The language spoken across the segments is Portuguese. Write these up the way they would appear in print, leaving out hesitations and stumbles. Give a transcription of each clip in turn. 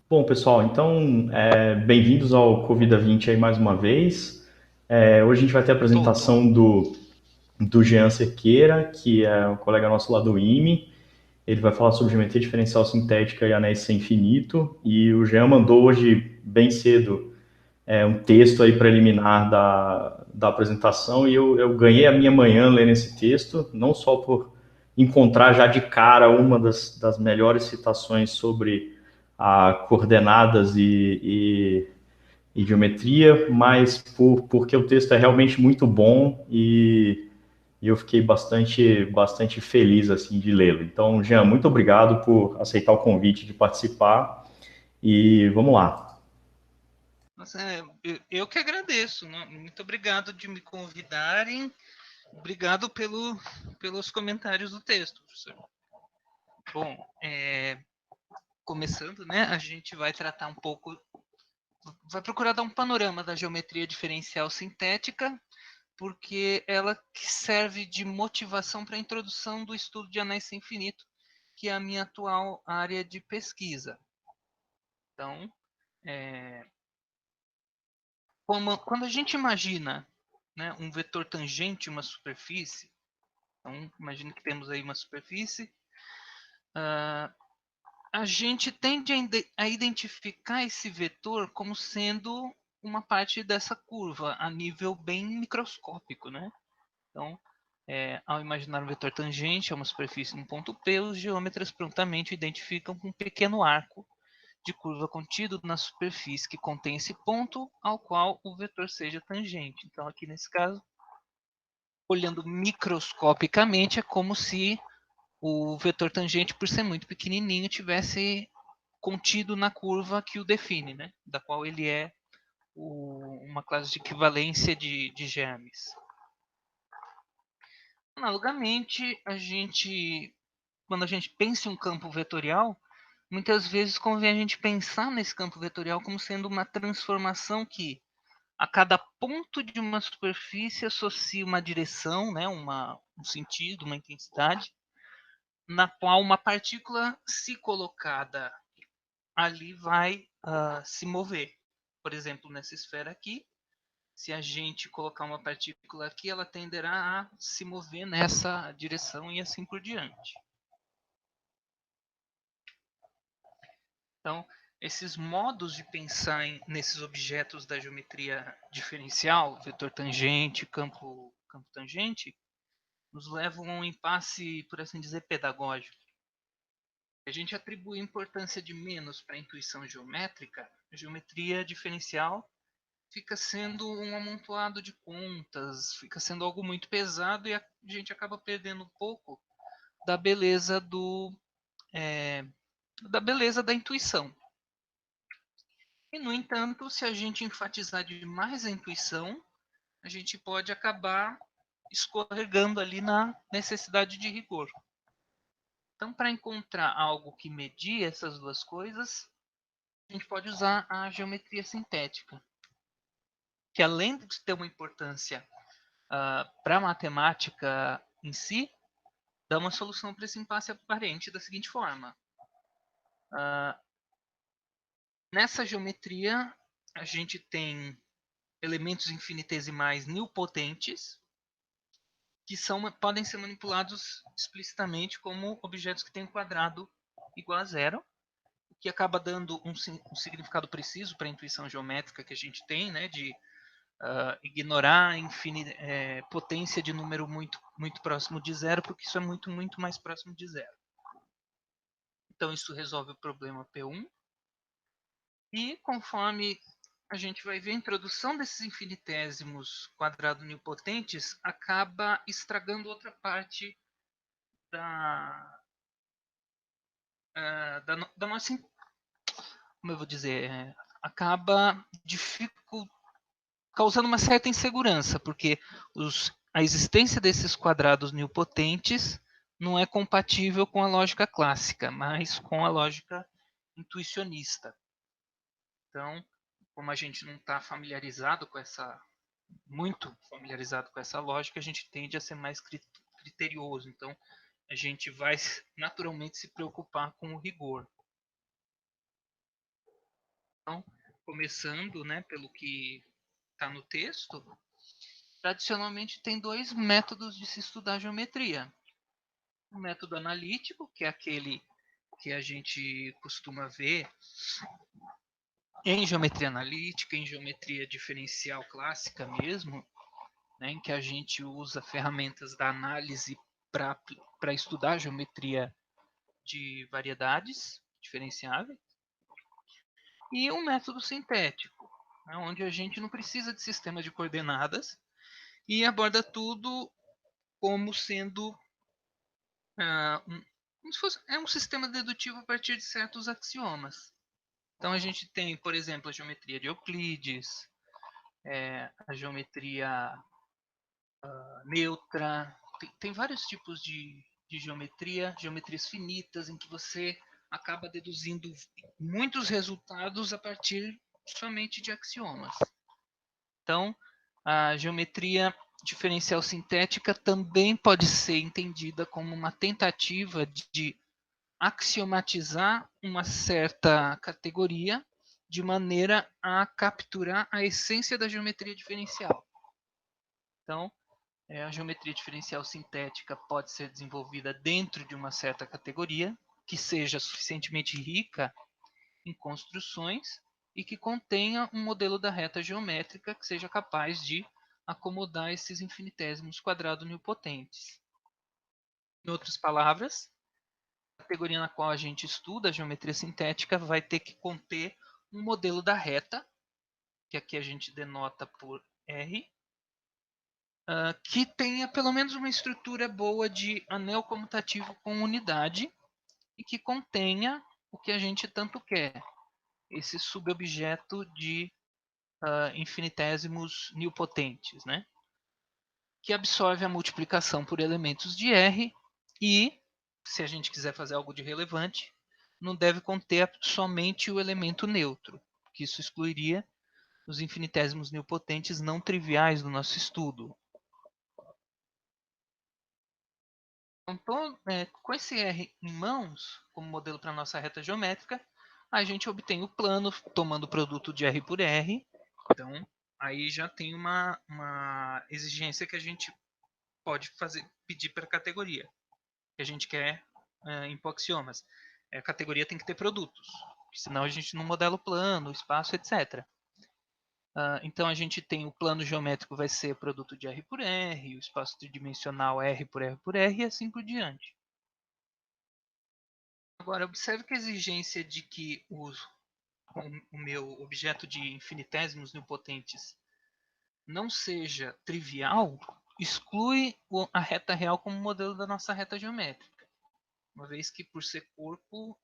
Bom, pessoal, então, bem-vindos ao Covida 20 aí mais uma vez. Hoje a gente vai ter a Tô. apresentação do Jean Cerqueira, que é um colega nosso lá do IME. Ele vai falar sobre geometria diferencial sintética e anéis sem infinito. E o Jean mandou hoje, bem cedo, um texto aí preliminar da apresentação, e eu ganhei a minha manhã lendo esse texto, não só por encontrar já de cara uma das melhores citações sobre coordenadas e geometria, mas porque o texto é realmente muito bom e eu fiquei bastante feliz assim de lê-lo. Então, Jean, muito obrigado por aceitar o convite de participar e vamos lá. Nossa, eu que agradeço, né? Muito obrigado de me convidarem. Obrigado pelos comentários do texto, professor. Bom, começando, né? A gente vai tratar um pouco, vai procurar dar um panorama da geometria diferencial sintética, porque ela que serve de motivação para a introdução do estudo de anéis sem infinito, que é a minha atual área de pesquisa. Então, é, quando a gente imagina, né, um vetor tangente, uma superfície, então imagina que temos aí uma superfície, a gente tende a identificar esse vetor como sendo uma parte dessa curva a nível bem microscópico, né? Então, ao imaginar um vetor tangente a uma superfície no ponto P, os geômetras prontamente identificam um pequeno arco de curva contido na superfície que contém esse ponto ao qual o vetor seja tangente. Então, aqui nesse caso, olhando microscopicamente, é como se o vetor tangente, por ser muito pequenininho, tivesse contido na curva que o define, né? Da qual ele é uma classe de equivalência de germes. Analogamente, quando a gente pensa em um campo vetorial, muitas vezes convém a gente pensar nesse campo vetorial como sendo uma transformação que, a cada ponto de uma superfície, associa uma direção, né, um sentido, uma intensidade, na qual uma partícula, se colocada ali, vai se mover. Por exemplo, nessa esfera aqui, se a gente colocar uma partícula aqui, ela tenderá a se mover nessa direção e assim por diante. Então, esses modos de pensar nesses objetos da geometria diferencial, vetor tangente, campo tangente, nos levam a um impasse, por assim dizer, pedagógico. A gente atribui importância de menos para a intuição geométrica, a geometria diferencial fica sendo um amontoado de contas, fica sendo algo muito pesado e a gente acaba perdendo um pouco da beleza da beleza da intuição. E, no entanto, se a gente enfatizar demais a intuição, a gente pode acabar escorregando ali na necessidade de rigor. Então, para encontrar algo que medie essas duas coisas, a gente pode usar a geometria sintética, que além de ter uma importância para a matemática em si, dá uma solução para esse impasse aparente da seguinte forma. Nessa geometria, a gente tem elementos infinitesimais nilpotentes, que podem ser manipulados explicitamente como objetos que têm um quadrado igual a zero, o que acaba dando um significado preciso para a intuição geométrica que a gente tem, né, de ignorar a potência de número muito próximo de zero, porque isso é muito mais próximo de zero. Então, isso resolve o problema P1. E conforme a gente vai ver, a introdução desses infinitésimos quadrados nilpotentes acaba estragando outra parte da, da nossa, como eu vou dizer, acaba causando uma certa insegurança, porque a existência desses quadrados nilpotentes não é compatível com a lógica clássica, mas com a lógica intuicionista. Então, como a gente não está muito familiarizado com essa lógica, a gente tende a ser mais criterioso. Então, a gente vai naturalmente se preocupar com o rigor. Então, começando, né, pelo que está no texto, tradicionalmente tem dois métodos de se estudar geometria. O método analítico, que é aquele que a gente costuma ver em geometria analítica, em geometria diferencial clássica mesmo, né, em que a gente usa ferramentas da análise para estudar a geometria de variedades diferenciáveis, e um método sintético, né, onde a gente não precisa de sistema de coordenadas e aborda tudo como sendo como se fosse, é um sistema dedutivo a partir de certos axiomas. Então a gente tem, por exemplo, a geometria de Euclides, a geometria neutra, tem vários tipos de geometria, geometrias finitas, em que você acaba deduzindo muitos resultados a partir somente de axiomas. Então, a geometria diferencial sintética também pode ser entendida como uma tentativa de axiomatizar uma certa categoria de maneira a capturar a essência da geometria diferencial. Então, a geometria diferencial sintética pode ser desenvolvida dentro de uma certa categoria que seja suficientemente rica em construções e que contenha um modelo da reta geométrica que seja capaz de acomodar esses infinitésimos quadrados nilpotentes. Em outras palavras, a categoria na qual a gente estuda a geometria sintética vai ter que conter um modelo da reta, que aqui a gente denota por R, que tenha pelo menos uma estrutura boa de anel comutativo com unidade e que contenha o que a gente tanto quer, esse subobjeto de infinitésimos nilpotentes, né? Que absorve a multiplicação por elementos de R e, se a gente quiser fazer algo de relevante, não deve conter somente o elemento neutro, que isso excluiria os infinitésimos nilpotentes não triviais do nosso estudo. Então, com esse R em mãos, como modelo para a nossa reta geométrica, a gente obtém o plano tomando o produto de R por R. Então, aí já tem uma exigência que a gente pode pedir para a categoria, que a gente quer em axiomas. A categoria tem que ter produtos, senão a gente não modela o plano, o espaço, etc. Então a gente tem o plano geométrico vai ser produto de R por R, o espaço tridimensional R por R por R e assim por diante. Agora, observe que a exigência de que o meu objeto de infinitésimos nilpotentes não seja trivial exclui a reta real como modelo da nossa reta geométrica, uma vez que, por ser corpo,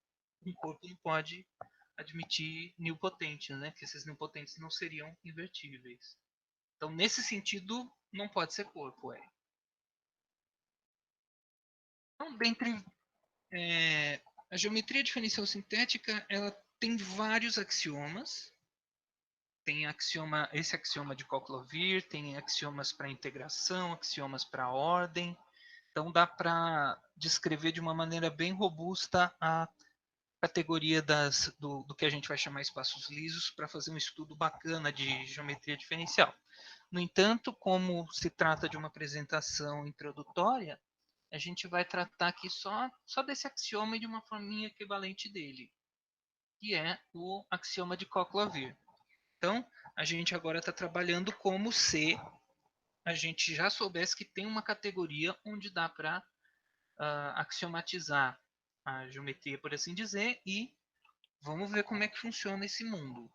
um corpo não pode admitir nilpotentes, né? Que esses nilpotentes não seriam invertíveis. Então, nesse sentido, não pode ser corpo. Então, dentre a geometria diferencial sintética, ela tem vários axiomas. Tem esse axioma de Cocklovir, tem axiomas para integração, axiomas para ordem. Então dá para descrever de uma maneira bem robusta a categoria do que a gente vai chamar espaços lisos para fazer um estudo bacana de geometria diferencial. No entanto, como se trata de uma apresentação introdutória, a gente vai tratar aqui só desse axioma e de uma forminha equivalente dele, que é o axioma de Cocklovir. Então, a gente agora está trabalhando como se a gente já soubesse que tem uma categoria onde dá para axiomatizar a geometria, por assim dizer, e vamos ver como é que funciona esse mundo.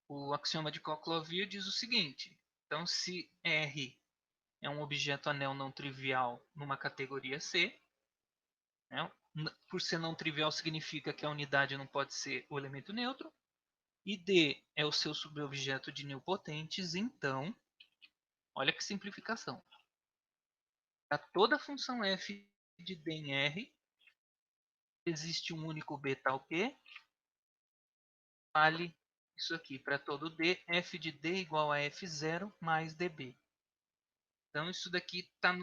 O axioma de Cocklovir diz o seguinte: então, se R é um objeto anel não trivial numa categoria C, né, por ser não trivial significa que a unidade não pode ser o elemento neutro, e D é o seu subobjeto de nilpotentes, então, olha que simplificação. Para toda função f de D em R, existe um único B tal que vale isso aqui. Para todo D, f de D igual a F0 mais dB. Então, isso daqui está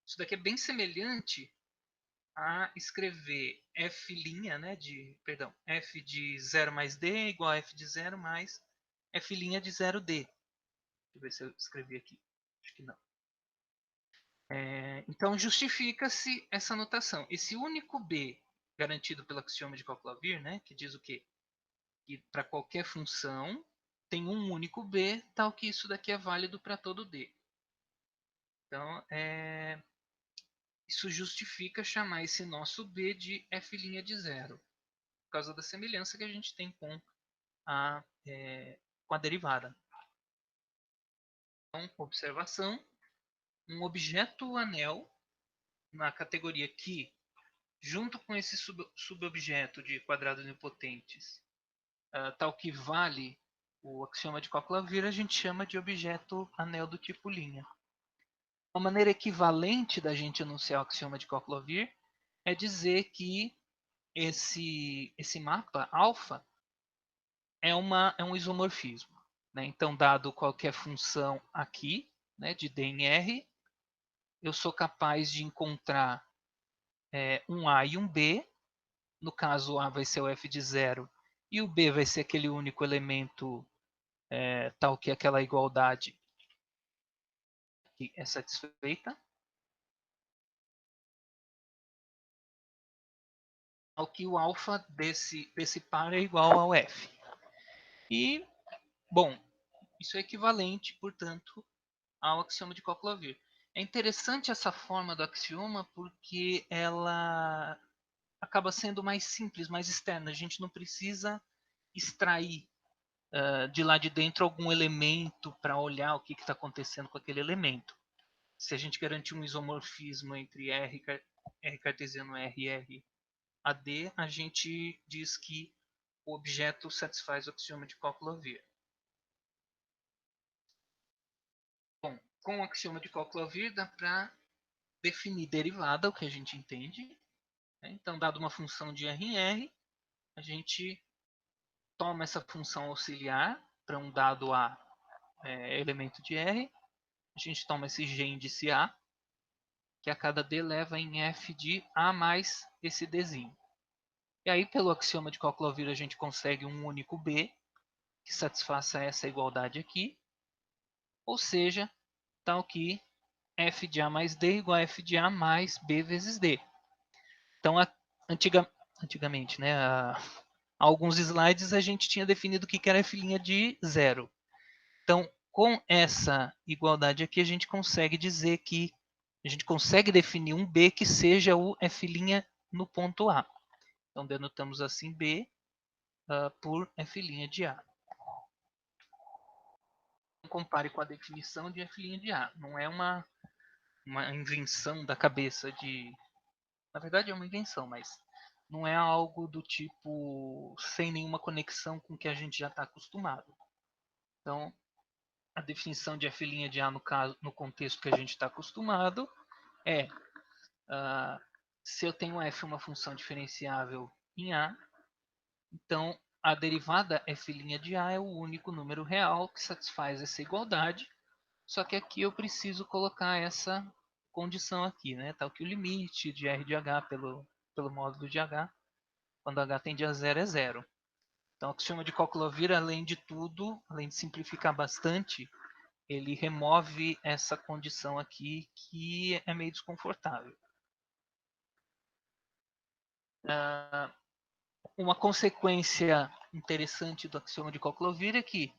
isso daqui é bem semelhante a escrever f', né, f de 0 mais d igual a f de 0 mais f' de 0d. Deixa eu ver se eu escrevi aqui. Acho que não. Então, justifica-se essa notação. Esse único b garantido pelo axioma de Cockle-Lawvere, né, que diz o quê? Que para qualquer função tem um único b, tal que isso daqui é válido para todo d. Então, isso justifica chamar esse nosso b de f' de 0, por causa da semelhança que a gente tem com a derivada. Então, observação, um objeto anel na categoria que, junto com esse subobjeto de quadrados nilpotentes, tal que vale o axioma de Cockle-Lawvere, a gente chama de objeto anel do tipo linha. Uma maneira equivalente da gente enunciar o axioma de Cockle-Lawvere é dizer que esse mapa alfa é um isomorfismo. Né? Então, dado qualquer função aqui, né, de D em R, eu sou capaz de encontrar um A e um B. No caso, o A vai ser o f de 0 e o B vai ser aquele único elemento tal que aquela igualdade que é satisfeita. Ao que o alfa desse par é igual ao f. E, bom, isso é equivalente, portanto, ao axioma de Cockle-Lawvere. É interessante essa forma do axioma porque ela acaba sendo mais simples, mais externa. A gente não precisa extrair de lá de dentro algum elemento para olhar o que está acontecendo com aquele elemento. Se a gente garantir um isomorfismo entre R cartesiano R e R a D, a gente diz que o objeto satisfaz o axioma de Cockle-Lawvere. Bom, com o axioma de Cockle-Lawvere dá para definir derivada, o que a gente entende. Né? Então, dado uma função de R em R, a gente toma essa função auxiliar para um dado A elemento de R, a gente toma esse g índice A, que a cada D leva em F de A mais esse Dzinho. E aí, pelo axioma de Cockle-Lawvere, a gente consegue um único B que satisfaça essa igualdade aqui, ou seja, tal que F de A mais D igual a F de A mais B vezes D. Então, antigamente, né, há alguns slides, a gente tinha definido o que era F' de 0. Então, com essa igualdade aqui, a gente consegue dizer que a gente consegue definir um B que seja o F' no ponto A. Então, denotamos assim B por F' de A. Compare com a definição de F' de A. Não é uma invenção da cabeça de... Na verdade, é uma invenção, mas não é algo do tipo sem nenhuma conexão com o que a gente já está acostumado. Então, a definição de F' de A no contexto que a gente está acostumado é se eu tenho f uma função diferenciável em A, então a derivada f' de A é o único número real que satisfaz essa igualdade, só que aqui eu preciso colocar essa condição aqui, né? Tal que o limite de R de H pelo módulo de H, quando H tende a zero, é zero. Então o axioma de Cockle-Lawvere, além de tudo, além de simplificar bastante, ele remove essa condição aqui que é meio desconfortável. Uma consequência interessante do axioma de Cockle-Lawvere é que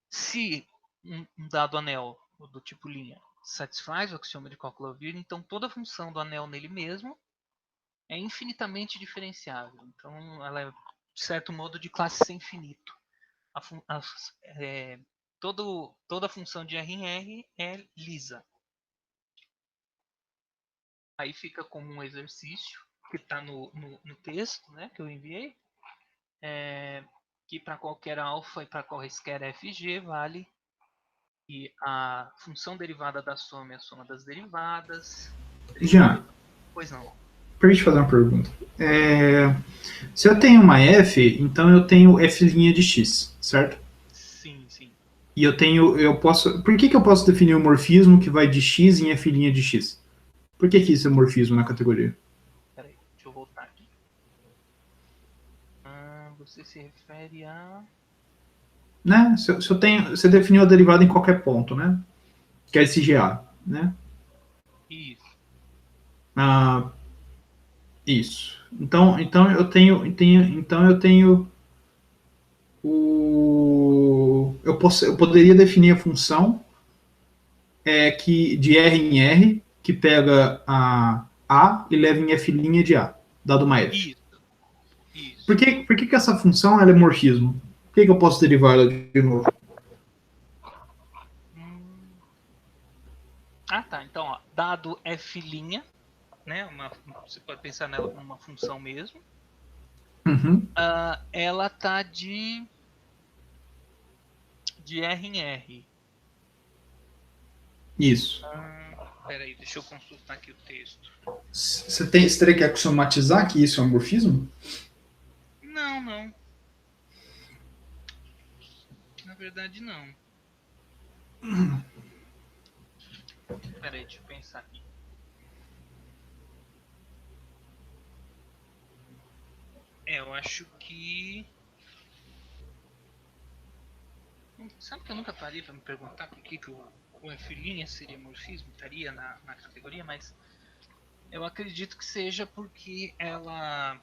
se um dado anel do tipo linha satisfaz o axioma de Cockle-Lawvere, então toda função do anel nele mesmo é infinitamente diferenciável. Então ela é, de certo modo, de classe sem infinito. Toda função de R em R é lisa. Aí fica como um exercício que está no texto, né, que eu enviei, que para qualquer alfa e para quaisquer fg vale que a função derivada da soma é a soma das derivadas. Jean, Pois não. permite fazer uma pergunta. Se eu tenho uma f, então eu tenho f' de x, certo? Sim, sim. E eu posso... Por que eu posso definir o morfismo que vai de x em f' de x? Por que isso é morfismo na categoria? Peraí. Você se refere a... Né? Se eu tenho, você definiu a derivada em qualquer ponto, né? Que é esse GA, né? Isso. Ah, isso. Então eu tenho eu poderia definir a função que de R em R que pega a e leva em f' de A, dado uma f. Isso. Isso. Por que essa função ela é morfismo? Por que eu posso derivar ela de novo? Ah, tá. Então, ó, dado f', né? Você pode pensar nela como uma função mesmo. Uhum. Ela tá de R em R. Isso. Peraí, deixa eu consultar aqui o texto. Você teria que axiomatizar que isso é um morfismo? Não, não. Na verdade, não. Peraí, deixa eu pensar aqui. Eu acho que... Sabe que eu nunca parei para me perguntar por que o F' seria morfismo? Estaria na categoria, mas eu acredito que seja porque ela...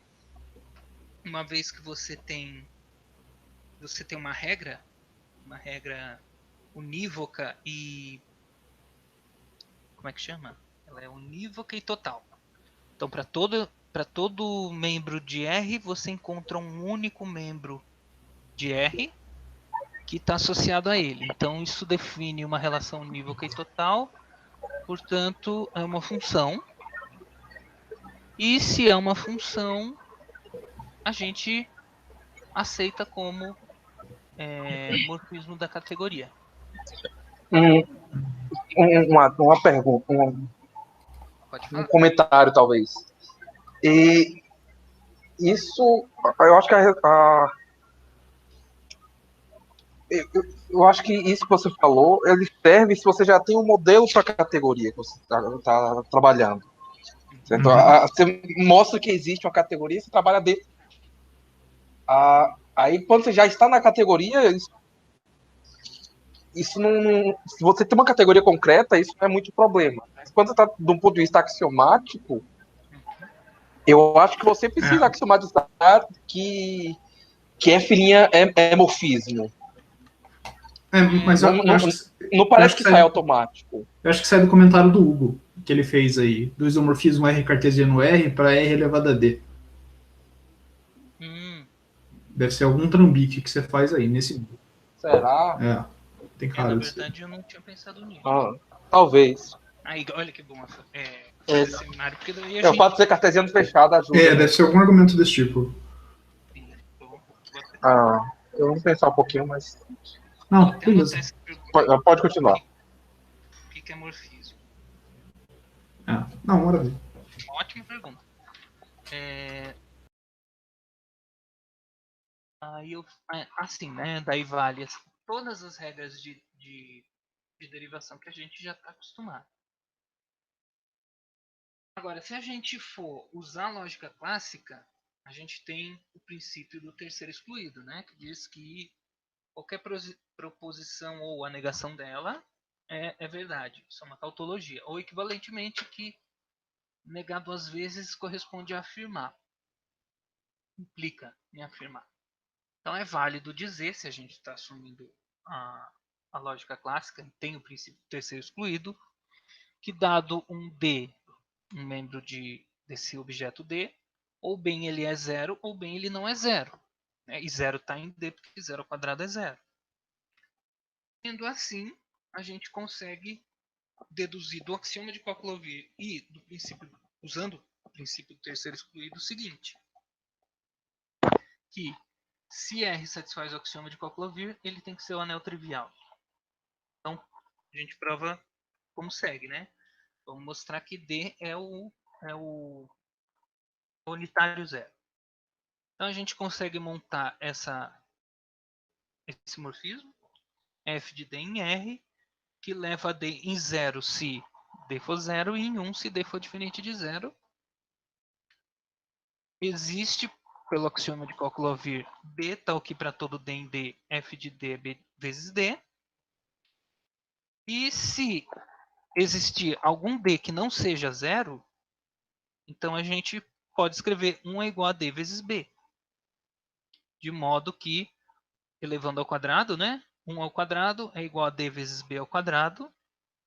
Uma vez que você tem uma regra unívoca e... Como é que chama? Ela é unívoca e total. Então, para todo membro de R, você encontra um único membro de R que está associado a ele. Então, isso define uma relação unívoca e total. Portanto, é uma função. E se é uma função, a gente aceita como morfismo da categoria. Um, uma pergunta, Pode um falar? comentário talvez. E isso, eu acho que eu acho que isso que você falou, ele serve se você já tem um modelo para a categoria que você está trabalhando. Certo? Você mostra que existe uma categoria e você trabalha dentro. Aí, quando você já está na categoria, isso não. Se você tem uma categoria concreta, isso não é muito problema. Mas quando você está de um ponto de vista axiomático, eu acho que você precisa axiomatizar que F' é morfismo. Mas não parece que sai automático. Eu acho que sai do comentário do Hugo, que ele fez aí, do isomorfismo R cartesiano R para R elevado a D. Deve ser algum trambique que você faz aí nesse. Será? Tem cara na de ser. verdade, eu não tinha pensado nisso. Talvez. Aí, olha que bom esse seminário, porque daí a O fato de ser cartesiano fechado ajuda. Deve ser algum argumento desse tipo. Eu vou pensar um pouquinho, mas... Não, beleza. Pode continuar. O que é morfismo? Não, maravilha. Ótima pergunta. Assim, né? Daí vale todas as regras de derivação que a gente já está acostumado. Agora, se a gente for usar a lógica clássica, a gente tem o princípio do terceiro excluído, né? Que diz que qualquer proposição ou a negação dela é verdade. Isso é uma tautologia. Ou equivalentemente, que negar duas vezes corresponde a afirmar. Implica em afirmar. Então é válido dizer, se a gente está assumindo a lógica clássica, tem o princípio do terceiro excluído, que dado um D, um membro desse objeto D, ou bem ele é zero, ou bem ele não é zero. E zero está em D, porque zero ao quadrado é zero. Sendo assim, a gente consegue deduzir do axioma de Coque-Love e do princípio, usando o princípio do terceiro excluído, o seguinte, que se R satisfaz o axioma de Coque-Love, ele tem que ser o anel trivial. Então, a gente prova como segue, né? Vamos mostrar que D é o unitário zero. Então, a gente consegue montar esse morfismo, f de D em R, que leva D em zero se D for zero e em 1 se D for diferente de zero. Existe pelo axioma de Cockle-Looper, D está aqui para todo D em D, F de D é B vezes D. E se existir algum D que não seja zero, então a gente pode escrever 1 é igual a D vezes B. De modo que, elevando ao quadrado, né? 1 ao quadrado é igual a D vezes B ao quadrado,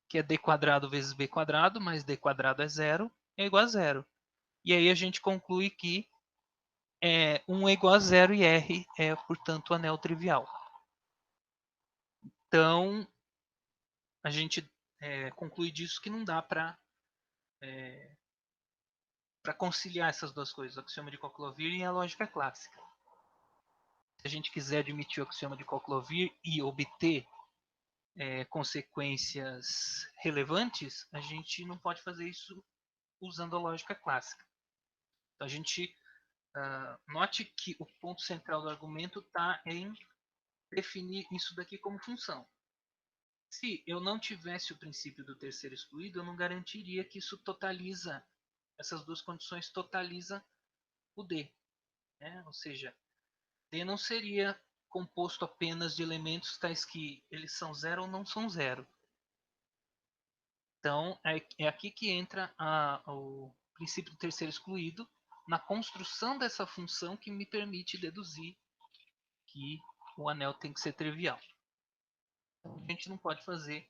que é D quadrado vezes B quadrado, mais D quadrado é zero, é igual a zero. E aí a gente conclui que 1 é igual a zero e R é, portanto, o anel trivial. Então, a gente conclui disso que não dá para conciliar essas duas coisas, o axioma de Cockle-Looper e a lógica clássica. Se a gente quiser admitir o axioma de Cockle-Looper e obter consequências relevantes, a gente não pode fazer isso usando a lógica clássica. Então, a gente note que o ponto central do argumento está em definir isso daqui como função. Se eu não tivesse o princípio do terceiro excluído, eu não garantiria que isso totaliza, essas duas condições totaliza o D. Né? Ou seja, D não seria composto apenas de elementos tais que eles são zero ou não são zero. Então, é aqui que entra o princípio do terceiro excluído, na construção dessa função que me permite deduzir que o anel tem que ser trivial. A gente não pode fazer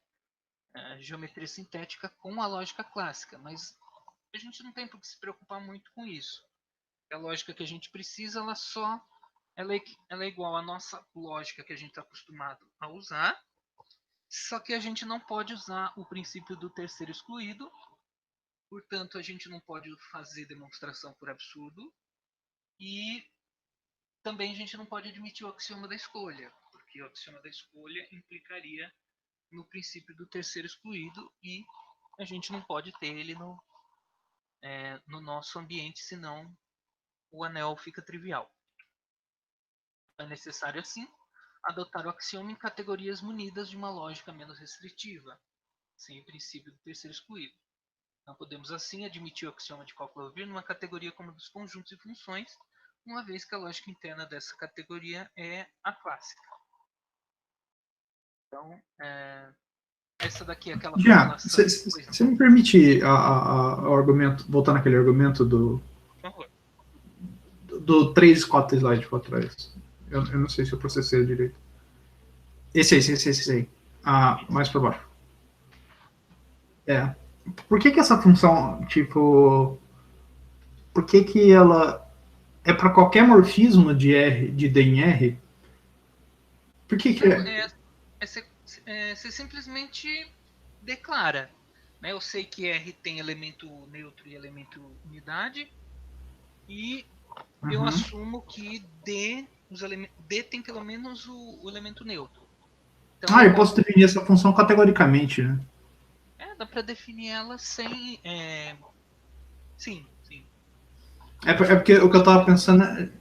geometria sintética com a lógica clássica, mas a gente não tem por que se preocupar muito com isso. A lógica que a gente precisa, ela é igual à nossa lógica que a gente está acostumado a usar, só que a gente não pode usar o princípio do terceiro excluído, portanto a gente não pode fazer demonstração por absurdo e também a gente não pode admitir o axioma da escolha, porque o axioma da escolha implicaria no princípio do terceiro excluído e a gente não pode ter ele no nosso ambiente, senão o anel fica trivial. É necessário, assim, adotar o axioma em categorias munidas de uma lógica menos restritiva, sem o princípio do terceiro excluído. Não podemos, assim, admitir o axioma de Cockle-Looper numa categoria como a dos conjuntos e funções, uma vez que a lógica interna dessa categoria é a clássica. Então, essa daqui é aquela Já, formulação. você me permite o argumento, voltar naquele argumento do 3 e 4 slides para trás. Eu não sei se eu processei direito. Esse aí. Mais para baixo. Por que essa função, tipo... Por que ela é para qualquer morfismo de D em R? Por que é? Você simplesmente declara. Né? Eu sei que R tem elemento neutro e elemento unidade. E eu assumo que D tem pelo menos o elemento neutro. Então, eu posso definir essa função categoricamente, né? Dá para definir ela sem... Sim. É porque o que eu estava pensando é...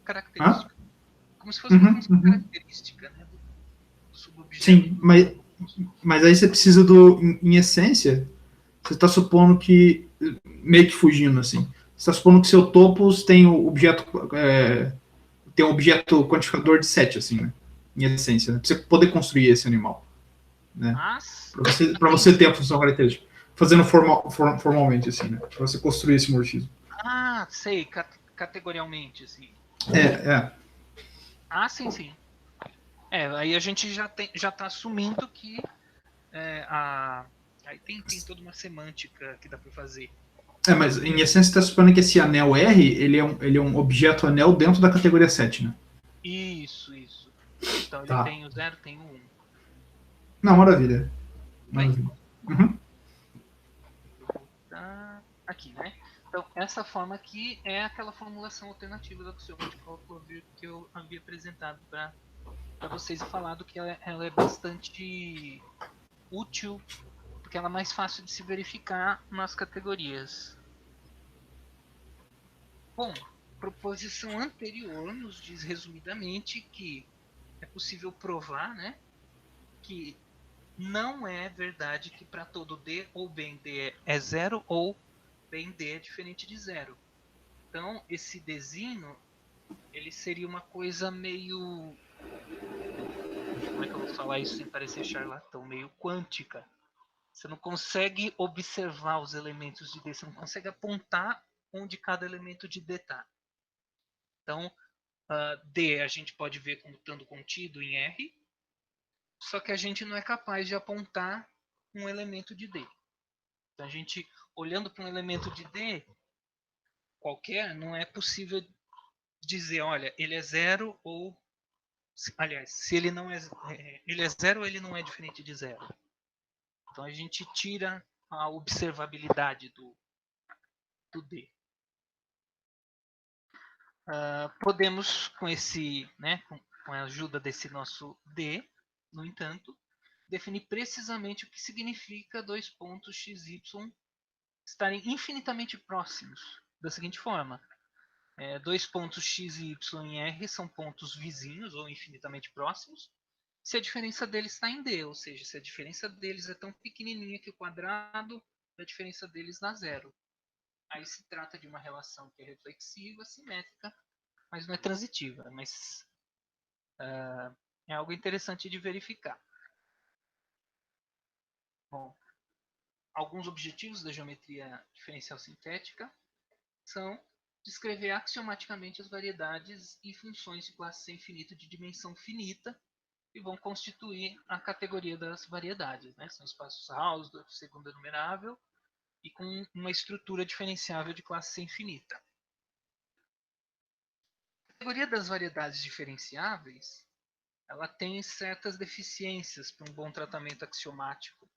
Característica. Como se fosse uma função característica, né? Do subobjeto. Sim, mas aí você precisa em essência, você está supondo que, meio que fugindo assim, você está supondo que seu topos tem o objeto, tem um objeto quantificador de 7, assim, né? Em essência, né? Para você poder construir esse animal. Né? Para você ter a função característica. Fazendo formalmente, assim, né? Para você construir esse morfismo. Sei, categorialmente, assim. Sim. Aí a gente já está assumindo que aí tem toda uma semântica que dá para fazer. Mas em essência você está supondo que esse anel R, ele é um objeto anel dentro da categoria 7, né? Isso. Então ele tem o 0, tem o 1. Não, maravilha. Aqui, né? Então, essa forma aqui é aquela formulação alternativa do axioma de Cockle-Looper que eu havia apresentado para vocês e falado que ela é bastante útil, porque ela é mais fácil de se verificar nas categorias. Bom, a proposição anterior nos diz resumidamente que é possível provar, né, que não é verdade que para todo D ou B em D é 0 ou B em D é diferente de 0. Então, esse Dzinho ele seria uma coisa meio... Como é que eu vou falar isso sem parecer charlatão? Meio quântica. Você não consegue observar os elementos de D, você não consegue apontar onde cada elemento de D está. Então, D a gente pode ver como estando contido em R, só que a gente não é capaz de apontar um elemento de D. Então, a gente, olhando para um elemento de D qualquer, não é possível dizer, olha, ele é zero ou... Aliás, se ele não é, ele é zero, ele não é diferente de zero. Então, a gente tira a observabilidade do D. Podemos, com a ajuda desse nosso D, no entanto, definir precisamente o que significa dois pontos x, y estarem infinitamente próximos. Da seguinte forma, dois pontos x e y em R são pontos vizinhos ou infinitamente próximos, se a diferença deles está em D, ou seja, se a diferença deles é tão pequenininha que o quadrado da diferença deles dá zero. Aí se trata de uma relação que é reflexiva, simétrica, mas não é transitiva, mas é algo interessante de verificar. Bom, alguns objetivos da geometria diferencial sintética são descrever axiomaticamente as variedades e funções de classe C infinito de dimensão finita e vão constituir a categoria das variedades. Né? São espaços Hausdorff, segunda numerável, e com uma estrutura diferenciável de classe C infinita. A categoria das variedades diferenciáveis ela tem certas deficiências para um bom tratamento axiomático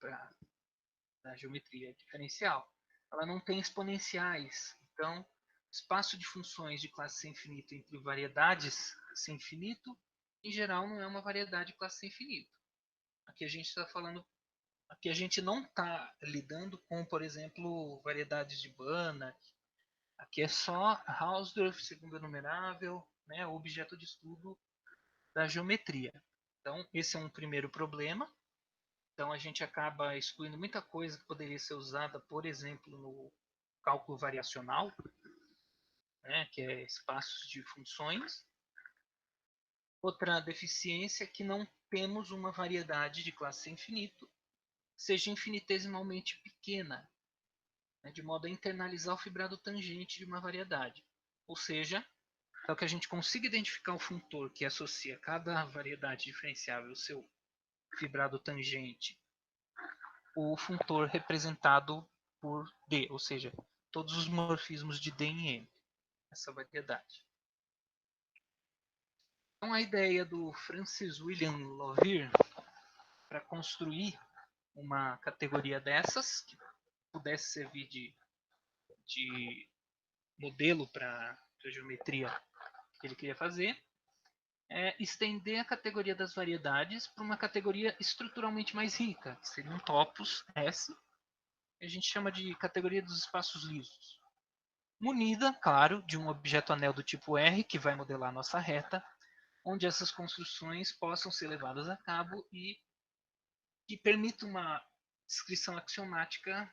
da geometria diferencial. Ela não tem exponenciais, então espaço de funções de classe C infinito entre variedades C infinito, em geral, não é uma variedade de classe C infinito. Aqui a gente está falando, aqui a gente não está lidando com, por exemplo, variedades de Banach. Aqui é só Hausdorff, segunda numerável, né, objeto de estudo da geometria. Então, esse é um primeiro problema. Então, a gente acaba excluindo muita coisa que poderia ser usada, por exemplo, no cálculo variacional, né, que é espaços de funções. Outra deficiência é que não temos uma variedade de classe infinito, seja infinitesimalmente pequena, né, de modo a internalizar o fibrado tangente de uma variedade. Ou seja, para que a gente consiga identificar o funtor que associa cada variedade diferenciável ao seu fibrado tangente, o funtor representado por D, ou seja, todos os morfismos de D em M, essa variedade. Então, a ideia do Francis William Lovir para construir uma categoria dessas, que pudesse servir de modelo para a geometria que ele queria fazer, é estender a categoria das variedades para uma categoria estruturalmente mais rica, que seria um topos S, que a gente chama de categoria dos espaços lisos. Munida, claro, de um objeto anel do tipo R, que vai modelar a nossa reta, onde essas construções possam ser levadas a cabo e que permita uma descrição axiomática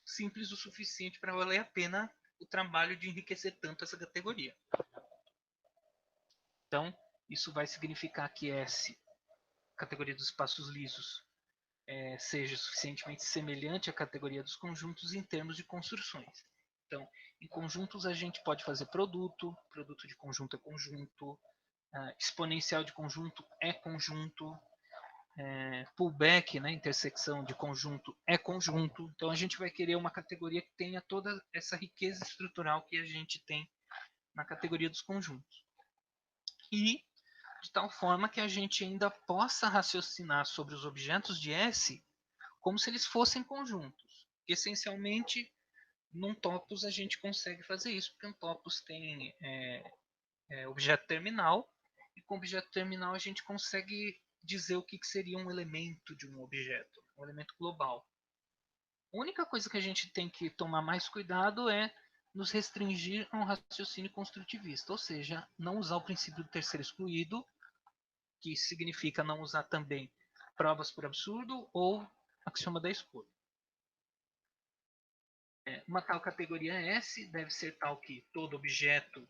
simples o suficiente para valer a pena o trabalho de enriquecer tanto essa categoria. Então, isso vai significar que S, categoria dos espaços lisos, seja suficientemente semelhante à categoria dos conjuntos em termos de construções. Então, em conjuntos a gente pode fazer produto, produto de conjunto é conjunto, exponencial de conjunto é conjunto, pullback, né, intersecção de conjunto é conjunto. Então a gente vai querer uma categoria que tenha toda essa riqueza estrutural que a gente tem na categoria dos conjuntos. E de tal forma que a gente ainda possa raciocinar sobre os objetos de S como se eles fossem conjuntos. Essencialmente, num topos a gente consegue fazer isso, porque um topos tem objeto terminal, e com objeto terminal a gente consegue dizer o que seria um elemento de um objeto, um elemento global. A única coisa que a gente tem que tomar mais cuidado é nos restringir a um raciocínio construtivista, ou seja, não usar o princípio do terceiro excluído, que significa não usar também provas por absurdo ou axioma da escolha. Uma tal categoria S deve ser tal que todo objeto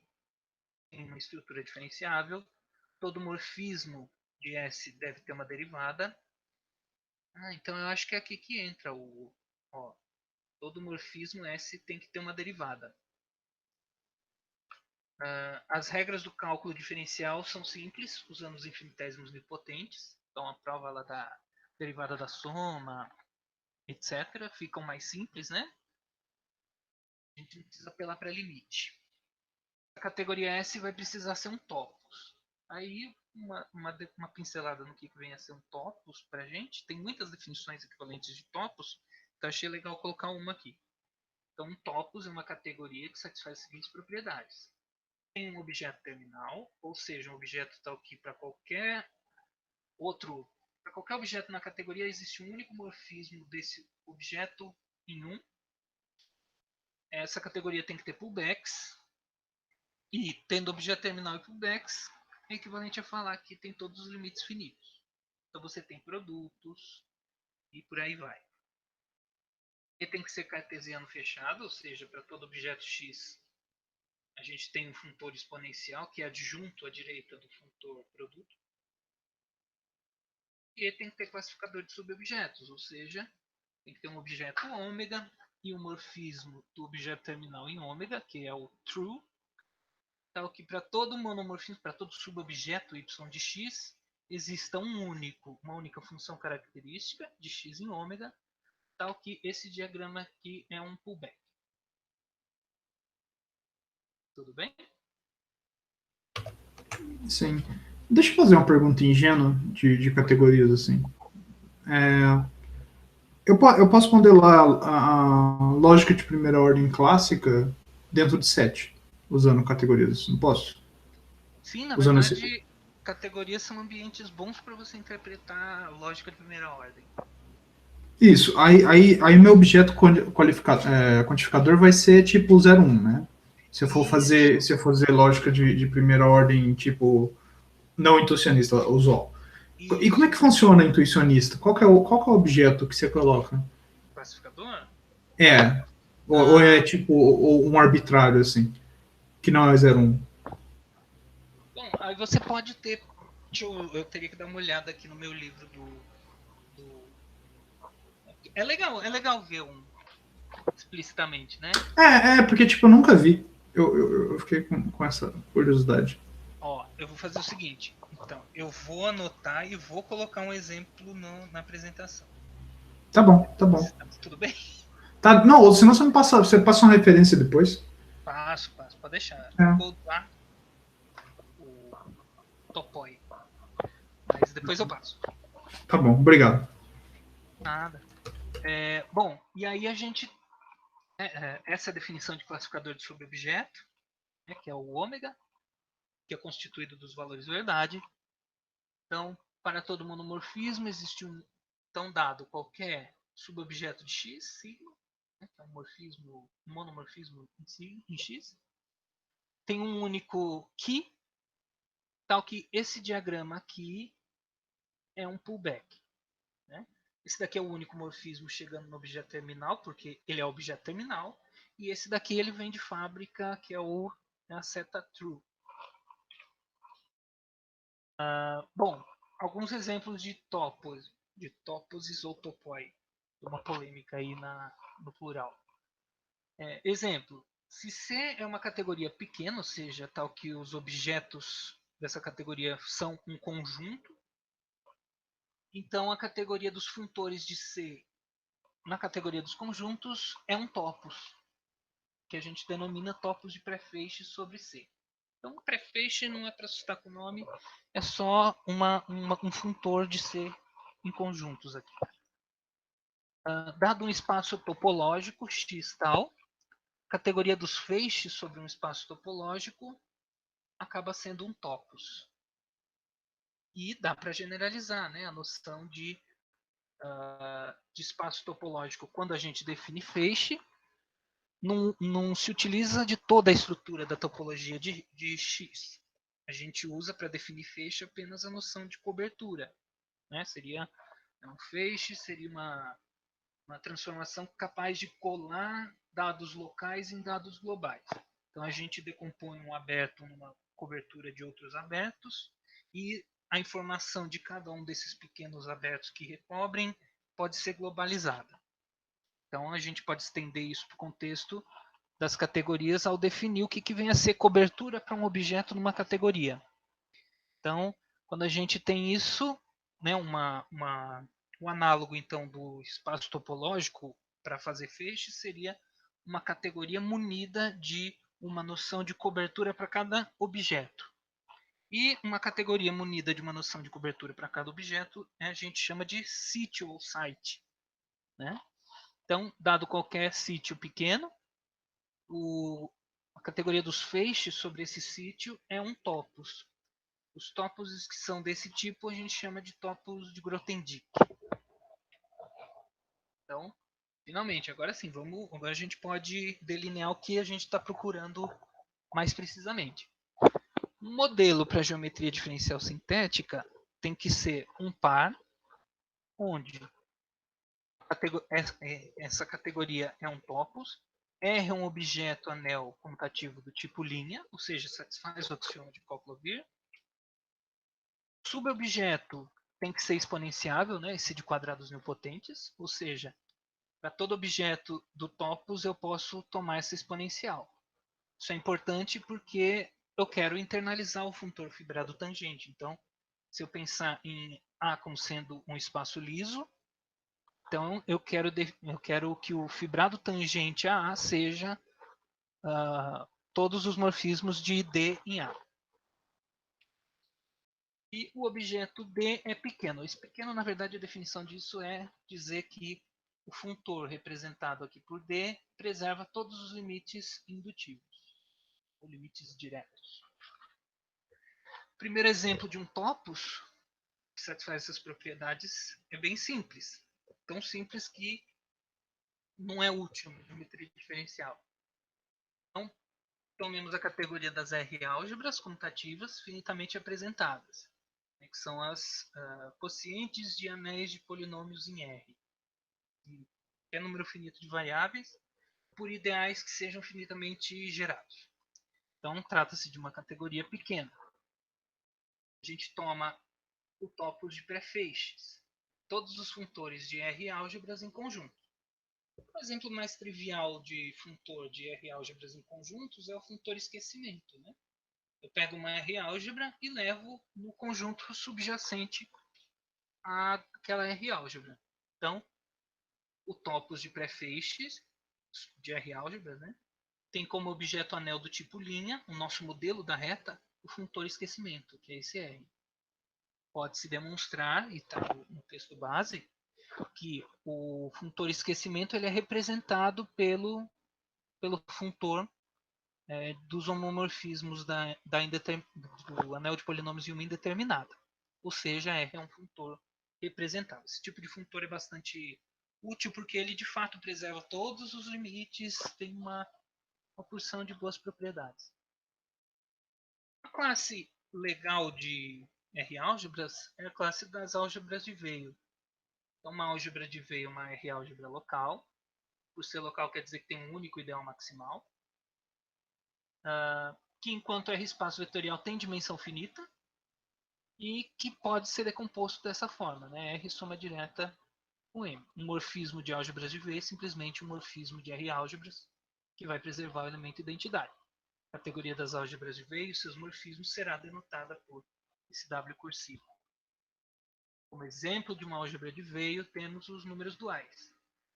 tem uma estrutura diferenciável. Todo morfismo de S deve ter uma derivada. Então eu acho que é aqui que entra todo morfismo S tem que ter uma derivada. As regras do cálculo diferencial são simples, usando os infinitésimos nilpotentes. Então a prova lá da derivada da soma, etc., ficam mais simples, né? A gente não precisa apelar para limite. A categoria S vai precisar ser um topos. Aí, uma pincelada no que vem a ser um topos para a gente. Tem muitas definições equivalentes de topos, então achei legal colocar uma aqui. Então, um topos é uma categoria que satisfaz as seguintes propriedades. Tem um objeto terminal, ou seja, um objeto tal que para qualquer objeto na categoria existe um único morfismo desse objeto em um. Essa categoria tem que ter pullbacks. E tendo objeto terminal e pullbacks, é equivalente a falar que tem todos os limites finitos. Então você tem produtos e por aí vai. E tem que ser cartesiano fechado, ou seja, para todo objeto X a gente tem um funtor exponencial que é adjunto à direita do funtor produto. E tem que ter classificador de subobjetos, ou seja, tem que ter um objeto ômega e um morfismo do objeto terminal em ômega, que é o true, tal que para todo monomorfismo, para todo subobjeto y de x, exista uma única função característica de x em ômega, tal que esse diagrama aqui é um pullback. Tudo bem? Sim. Deixa eu fazer uma pergunta ingênua de categorias, assim. Eu posso modelar a lógica de primeira ordem clássica dentro de set, usando categorias, não posso? Sim, na Usando verdade, categorias são ambientes bons para você interpretar a lógica de primeira ordem. Isso. Aí meu objeto quantificador vai ser tipo 0,1, né? Se eu for fazer lógica de primeira ordem, tipo, não intuicionista, usual. E como é que funciona a intuicionista? Qual que é o objeto que você coloca? Classificador? É. Ou é tipo um arbitrário, assim, que não é 0,1. Bom, aí você pode ter. Eu teria que dar uma olhada aqui no meu livro É legal ver explicitamente, né? Porque tipo, eu nunca vi. Eu fiquei com essa curiosidade. Ó, eu vou fazer o seguinte. Então, eu vou anotar e vou colocar um exemplo na apresentação. Tá bom, tá bom. Tudo bem? Tá, não, ou senão você passa uma referência depois. Passo, pode deixar. Vou dar o topoi. Mas depois eu passo. Tá bom, obrigado. Nada. Bom, e aí a gente. Essa é a definição de classificador de subobjeto, né, que é o ômega, que é constituído dos valores verdade. Então, para todo monomorfismo, existe então dado qualquer subobjeto de x, sigma, né, que é um monomorfismo em x, tem um único key, tal que esse diagrama aqui é um pullback. Né? Esse daqui é o único morfismo chegando no objeto terminal, porque ele é o objeto terminal, e esse daqui ele vem de fábrica, que é a seta true. Bom, alguns exemplos de toposes ou topoi. Uma polêmica aí no plural. Exemplo, se C é uma categoria pequena, ou seja, tal que os objetos dessa categoria são um conjunto, então a categoria dos funtores de C na categoria dos conjuntos é um topos, que a gente denomina topos de prefeixe sobre C. Então, prefeixe não é para assustar com o nome, é só um funtor de C em conjuntos aqui. Dado um espaço topológico, X tal, categoria dos feixes sobre um espaço topológico acaba sendo um topos. E dá para generalizar, né, a noção de espaço topológico quando a gente define feixe. Não se utiliza de toda a estrutura da topologia de X. A gente usa para definir feixe apenas a noção de cobertura. Né? Seria um feixe, seria uma transformação capaz de colar dados locais em dados globais. Então a gente decompõe um aberto numa cobertura de outros abertos, e a informação de cada um desses pequenos abertos que recobrem pode ser globalizada. Então, a gente pode estender isso para o contexto das categorias ao definir o que vem a ser cobertura para um objeto numa categoria. Então, quando a gente tem isso, né, o análogo então do espaço topológico para fazer feixe seria uma categoria munida de uma noção de cobertura para cada objeto. E uma categoria munida de uma noção de cobertura para cada objeto a gente chama de sítio ou site, né? Então, dado qualquer sítio pequeno, a categoria dos feixes sobre esse sítio é um topos. Os topos que são desse tipo a gente chama de topos de Grothendieck. Então, finalmente, agora sim, agora a gente pode delinear o que a gente está procurando mais precisamente. Um modelo para geometria diferencial sintética tem que ser um par, onde essa categoria é um topos, R é um objeto anel comutativo do tipo linha, ou seja, satisfaz o axioma de Cock-Loovier. O subobjeto tem que ser exponenciável, né, esse de quadrados nilpotentes, ou seja, para todo objeto do topos eu posso tomar essa exponencial. Isso é importante porque eu quero internalizar o funtor fibrado tangente. Então, se eu pensar em A como sendo um espaço liso, então eu quero que o fibrado tangente a A seja todos os morfismos de D em A. E o objeto D é pequeno. Esse pequeno, na verdade, a definição disso é dizer que o funtor representado aqui por D preserva todos os limites indutivos, ou limites diretos. O primeiro exemplo de um topos que satisfaz essas propriedades é bem simples. Tão simples que não é útil na geometria diferencial. Então, tomemos a categoria das R-álgebras comutativas finitamente apresentadas, que são as quocientes de anéis de polinômios em R. É número finito de variáveis por ideais que sejam finitamente gerados. Então, trata-se de uma categoria pequena. A gente toma o topos de pré-feixes, todos os funtores de R-álgebras em conjunto. O exemplo mais trivial de funtor de R-álgebras em conjuntos é o funtor esquecimento, né? Eu pego uma R-álgebra e levo no conjunto subjacente àquela R-álgebra. Então, o topos de pré-feixes de R-álgebra, né, tem como objeto anel do tipo linha, o nosso modelo da reta, o funtor esquecimento, que é esse R. Pode-se demonstrar, e está no texto base, que o funtor esquecimento ele é representado pelo funtor dos homomorfismos do anel de polinômios em uma indeterminada. Ou seja, R é um funtor representável. Esse tipo de funtor é bastante útil porque ele de fato preserva todos os limites, tem uma porção de boas propriedades. A classe legal de R-álgebras é a classe das álgebras de Weyl. Então, uma álgebra de Weyl é uma R-álgebra local. Por ser local quer dizer que tem um único ideal maximal. Que enquanto R espaço vetorial tem dimensão finita e que pode ser decomposto dessa forma, né? R soma direta com M. Um morfismo de álgebras de Weyl é simplesmente um morfismo de R-álgebras que vai preservar o elemento identidade. A categoria das álgebras de Weyl e seus morfismos será denotada por esse W cursivo. Como exemplo de uma álgebra de Weyl, temos os números duais.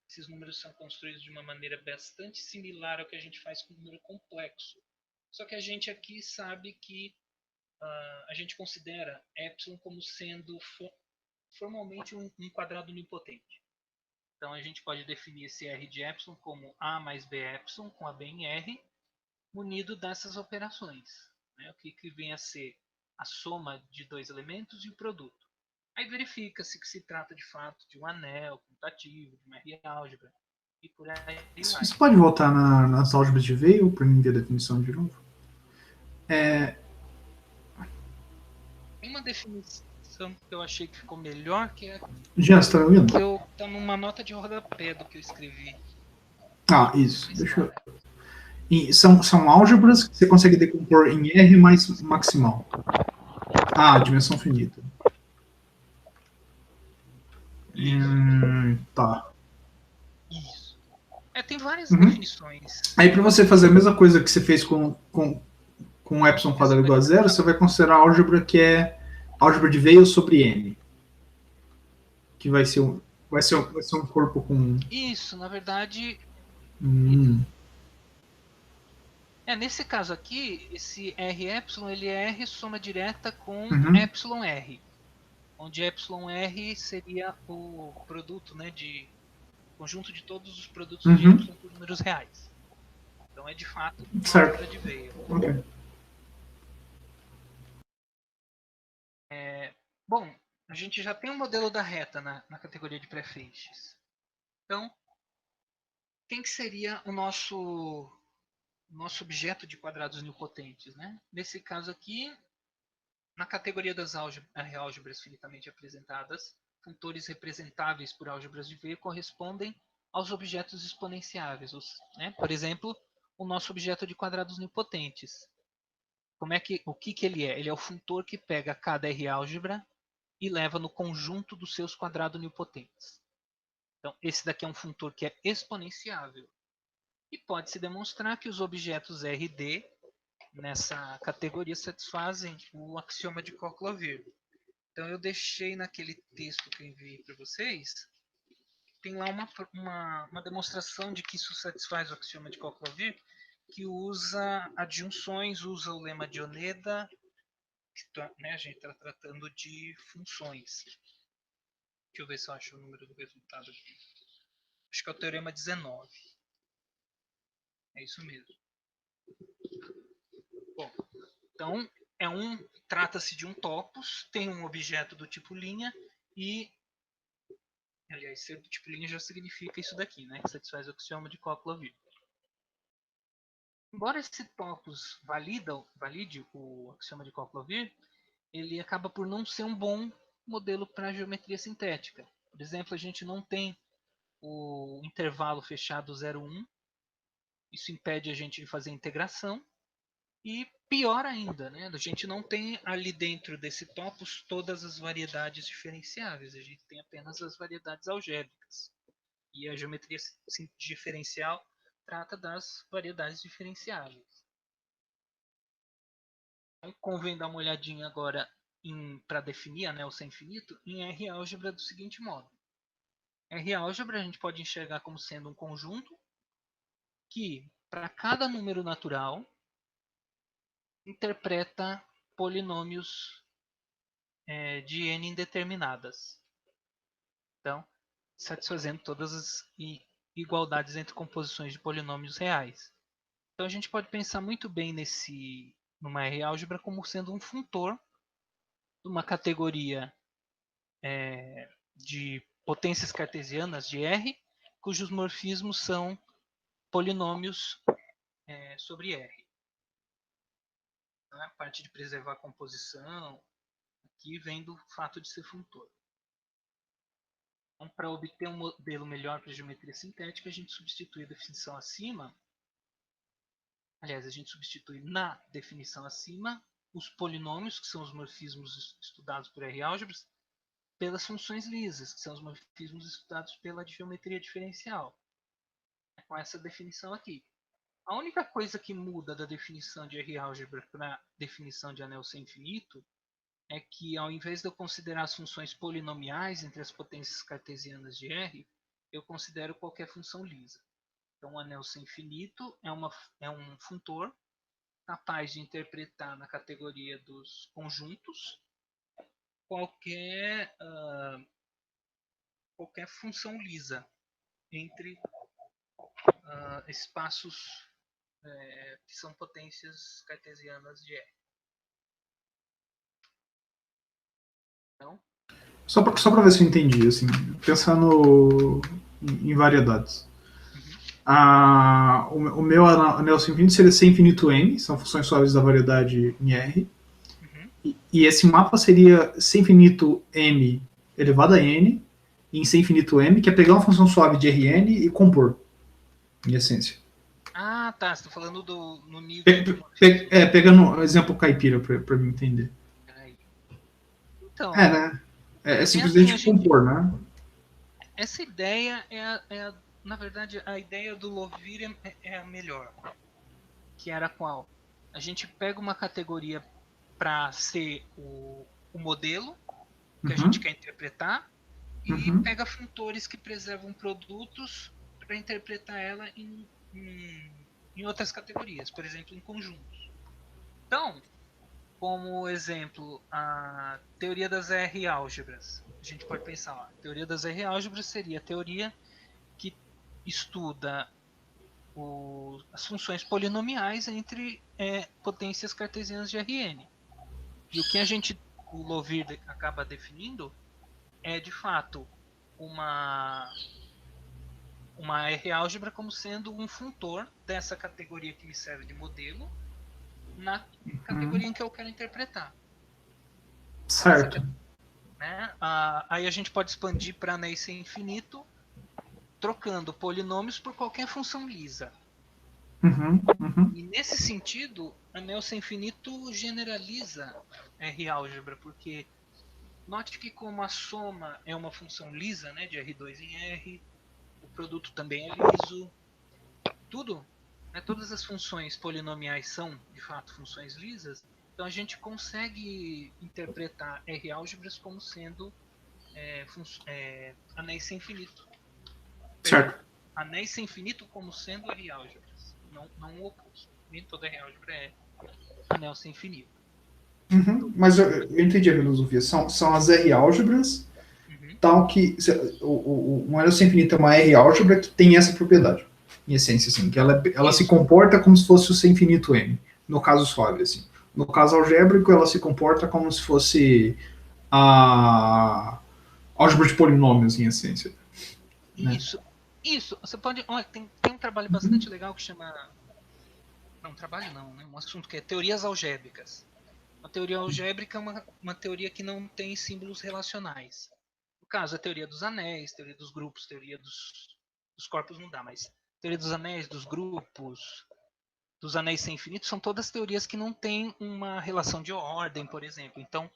Esses números são construídos de uma maneira bastante similar ao que a gente faz com o número complexo. Só que a gente aqui sabe que a gente considera epsilon como sendo formalmente um quadrado nilpotente. Então a gente pode definir esse R de epsilon como A mais B epsilon, com a B em R, munido dessas operações, né? O que vem a ser a soma de dois elementos e o produto. Aí verifica-se que se trata de fato de um anel comutativo, de uma R-álgebra, e por aí vai. Você pode voltar nas álgebras de Weyl para mim ver a definição de novo? Tem uma definição que eu achei que ficou melhor, que é Já, você está me ouvindo? que tá numa nota de rodapé do que eu escrevi. Isso. Deixa eu... E são álgebras que você consegue decompor em R mais maximal. Dimensão finita. Tá. Isso. Tem várias Uhum. definições. Aí para você fazer a mesma coisa que você fez com epsilon quadrado igual a zero, você vai considerar a álgebra que é álgebra de Weyl sobre N. Que vai ser um corpo com... Isso, na verdade... nesse caso aqui, esse Rε, ele é R soma direta com εr. Onde εr seria o produto, né, de conjunto de todos os produtos de y por números reais. Então é de fato uma álgebra de Weyl. Okay. Bom, a gente já tem um modelo da reta na categoria de pré-feixes. Então, quem que seria o nosso objeto de quadrados nilpotentes, né? Nesse caso aqui, na categoria das álgebras finitamente apresentadas, funtores representáveis por álgebras de Weyl correspondem aos objetos exponenciáveis. Né? Por exemplo, o nosso objeto de quadrados nilpotentes. O que ele é? Ele é o funtor que pega cada R-álgebra e leva no conjunto dos seus quadrados nilpotentes. Então, esse daqui é um funtor que é exponenciável. E pode-se demonstrar que os objetos RD nessa categoria satisfazem o axioma de Coq-Loovier. Então eu deixei naquele texto que eu enviei para vocês, tem lá uma demonstração de que isso satisfaz o axioma de Coq-Loovier, que usa adjunções, usa o lema de Oneda, né, a gente está tratando de funções. Deixa eu ver se eu acho o número do resultado aqui. Acho que é o teorema 19. É isso mesmo. Bom, então trata-se de um topos, tem um objeto do tipo linha e, aliás, ser do tipo linha já significa isso daqui, né? Que satisfaz o axioma de Coq-Loovier. Embora esse topos valide o axioma de Coq-Loovier, ele acaba por não ser um bom modelo para geometria sintética. Por exemplo, a gente não tem o intervalo fechado 0,1. Isso impede a gente de fazer integração. E pior ainda, né? A gente não tem ali dentro desse topos todas as variedades diferenciáveis. A gente tem apenas as variedades algébricas. E a geometria diferencial trata das variedades diferenciáveis. Então, convém dar uma olhadinha agora para definir anel sem infinito em R-álgebra do seguinte modo. R-álgebra a gente pode enxergar como sendo um conjunto que, para cada número natural, interpreta polinômios de n indeterminadas. Então, satisfazendo todas as igualdades entre composições de polinômios reais. Então, a gente pode pensar muito bem numa R-álgebra como sendo um funtor de uma categoria de potências cartesianas de R, cujos morfismos são polinômios sobre R. Então, a parte de preservar a composição aqui vem do fato de ser funtor. Então, para obter um modelo melhor para a geometria sintética, a gente substitui a definição acima. Aliás, a gente substitui na definição acima os polinômios, que são os morfismos estudados por R-álgebras, pelas funções lisas, que são os morfismos estudados pela geometria diferencial. Com essa definição aqui. A única coisa que muda da definição de R-álgebra para a definição de anel sem infinito é que, ao invés de eu considerar as funções polinomiais entre as potências cartesianas de R, eu considero qualquer função lisa. Então, o anel sem infinito é um funtor capaz de interpretar na categoria dos conjuntos qualquer função lisa entre espaços que são potências cartesianas de R. Então, só para ver se eu entendi, assim, pensando em variedades. O meu anel sem infinito seria C infinito M, são funções suaves da variedade em R. E esse mapa seria C infinito M elevado a N, em C infinito M, que é pegar uma função suave de Rn e compor, em essência. Ah, tá. Você tá falando no nível de Pegando um exemplo caipira para me entender. Peraí. Então, Né? É assim, simplesmente compor, né? essa ideia na verdade, a ideia do Lovir é a melhor. Que era qual? A gente pega uma categoria para ser o modelo que a gente Uhum, quer interpretar e uhum, pega funtores que preservam produtos para interpretar ela em outras categorias, por exemplo, em conjuntos. Então, como exemplo, a teoria das R-álgebras. A gente pode pensar, ó, a teoria das R-álgebras seria a teoria que estuda as funções polinomiais entre potências cartesianas de Rn. E o que o Lovir acaba definindo é, de fato, uma R-álgebra como sendo um funtor dessa categoria que me serve de modelo na uhum. categoria em que eu quero interpretar. Então, Certo. né, aí a gente pode expandir para anéis sem infinito, trocando polinômios por qualquer função lisa. Uhum, uhum. E nesse sentido, anel sem infinito generaliza R-álgebra, porque note que como a soma é uma função lisa, né, de R2 em R, o produto também é liso, tudo, né, todas as funções polinomiais são, de fato, funções lisas, então a gente consegue interpretar R-álgebras como sendo anéis sem infinito. Perdão, Certo. anéis sem infinito como sendo R-álgebras, não o oposto. Nem toda R-álgebra é anel sem infinito. Uhum. Mas eu entendi a filosofia. São as R-álgebras, Uhum. tal que um anel sem infinito é uma R-álgebra que tem essa propriedade, em essência, assim, que ela se Isso. comporta como se fosse o sem infinito M, no caso suave, assim. No caso algébrico, ela se comporta como se fosse a álgebra de polinômios, em essência. Né? Isso. Isso. Você pode. Olha, tem um trabalho bastante Uhum. legal que chama. Não, trabalho não, né? Um assunto que é teorias algébricas. Uma teoria algébrica é uma teoria que não tem símbolos relacionais. No caso, a teoria dos anéis, teoria dos grupos, teoria dos corpos não dá, mas teoria dos anéis, dos grupos, dos anéis sem infinito, são todas teorias que não têm uma relação de ordem, por exemplo. Então,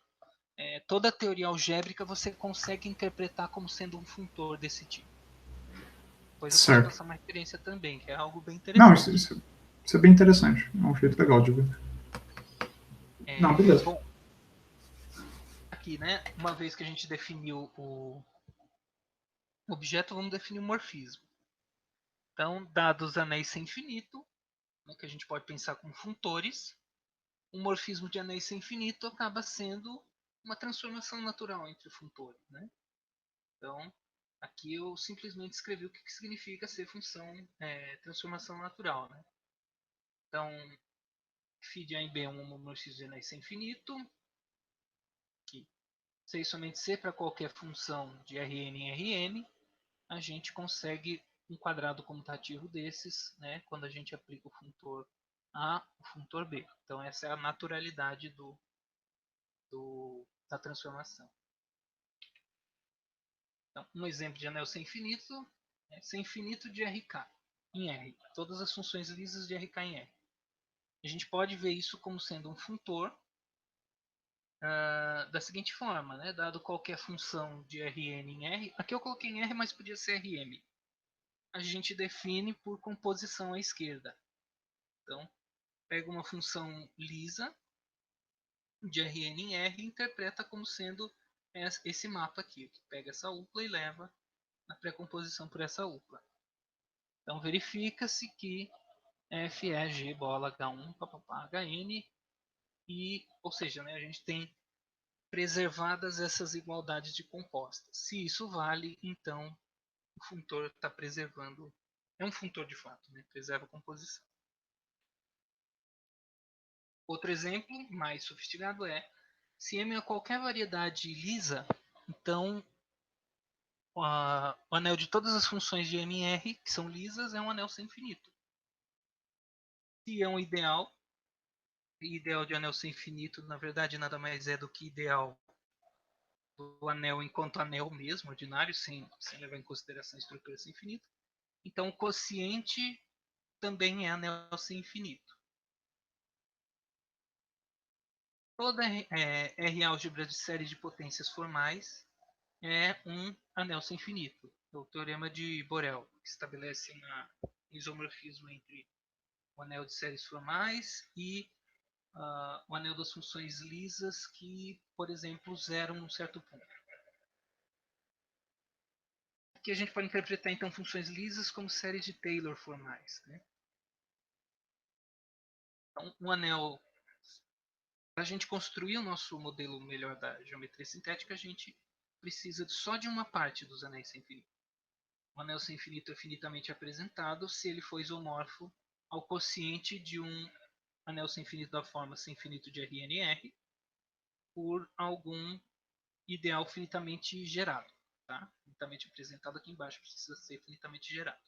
toda teoria algébrica você consegue interpretar como sendo um funtor desse tipo. Depois eu posso Certo. passar uma referência também, que é algo bem Não, interessante. isso é bem interessante. É um jeito legal de ver. Não, beleza. Bom, aqui, né? Uma vez que a gente definiu o objeto, vamos definir o morfismo. Então, dados anéis sem infinito, né, que a gente pode pensar como funtores, um morfismo de anéis sem infinito acaba sendo uma transformação natural entre funtores. Né? Então, aqui eu simplesmente escrevi o que significa ser função transformação natural. Né? Então, φ de A em B é um homomorfismo de anéis sem infinito, que se e somente C para qualquer função de Rn em Rn, a gente consegue um quadrado comutativo desses, né, quando a gente aplica o funtor A, o funtor B. Então essa é a naturalidade da transformação. Então, um exemplo de anel sem infinito é sem infinito de RK em R. Todas as funções lisas de RK em R. A gente pode ver isso como sendo um funtor da seguinte forma, né? Dado qualquer função de Rn em R, aqui eu coloquei em R, mas podia ser Rm. A gente define por composição à esquerda. Então, pega uma função lisa de Rn em R e interpreta como sendo esse mapa aqui, que pega essa upla e leva na pré-composição por essa upla. Então, verifica-se que F é G bola H1 papapá, HN, ou seja, né, a gente tem preservadas essas igualdades de compostas. Se isso vale, então o funtor está preservando, é um funtor de fato, né, preserva a composição. Outro exemplo mais sofisticado é, se M é qualquer variedade lisa, então o anel de todas as funções de M em R, que são lisas, é um anel sem infinito. Se é um ideal, e ideal de anel sem infinito, na verdade, nada mais é do que ideal do anel enquanto anel mesmo, ordinário, sem levar em consideração a estrutura sem infinito. Então, o quociente também é anel sem infinito. Toda R-álgebra de série de potências formais é um anel sem infinito. É o teorema de Borel, que estabelece um isomorfismo entre o anel de séries formais e o anel das funções lisas que, por exemplo, zeram um certo ponto. Aqui a gente pode interpretar então funções lisas como séries de Taylor formais, né? Então, um anel, para a gente construir o nosso modelo melhor da geometria sintética, a gente precisa só de uma parte dos anéis sem infinito. O anel sem infinito é finitamente apresentado se ele for isomorfo ao quociente de um anel sem infinito da forma sem infinito de RNR por algum ideal finitamente gerado. Tá? Finitamente apresentado aqui embaixo precisa ser finitamente gerado.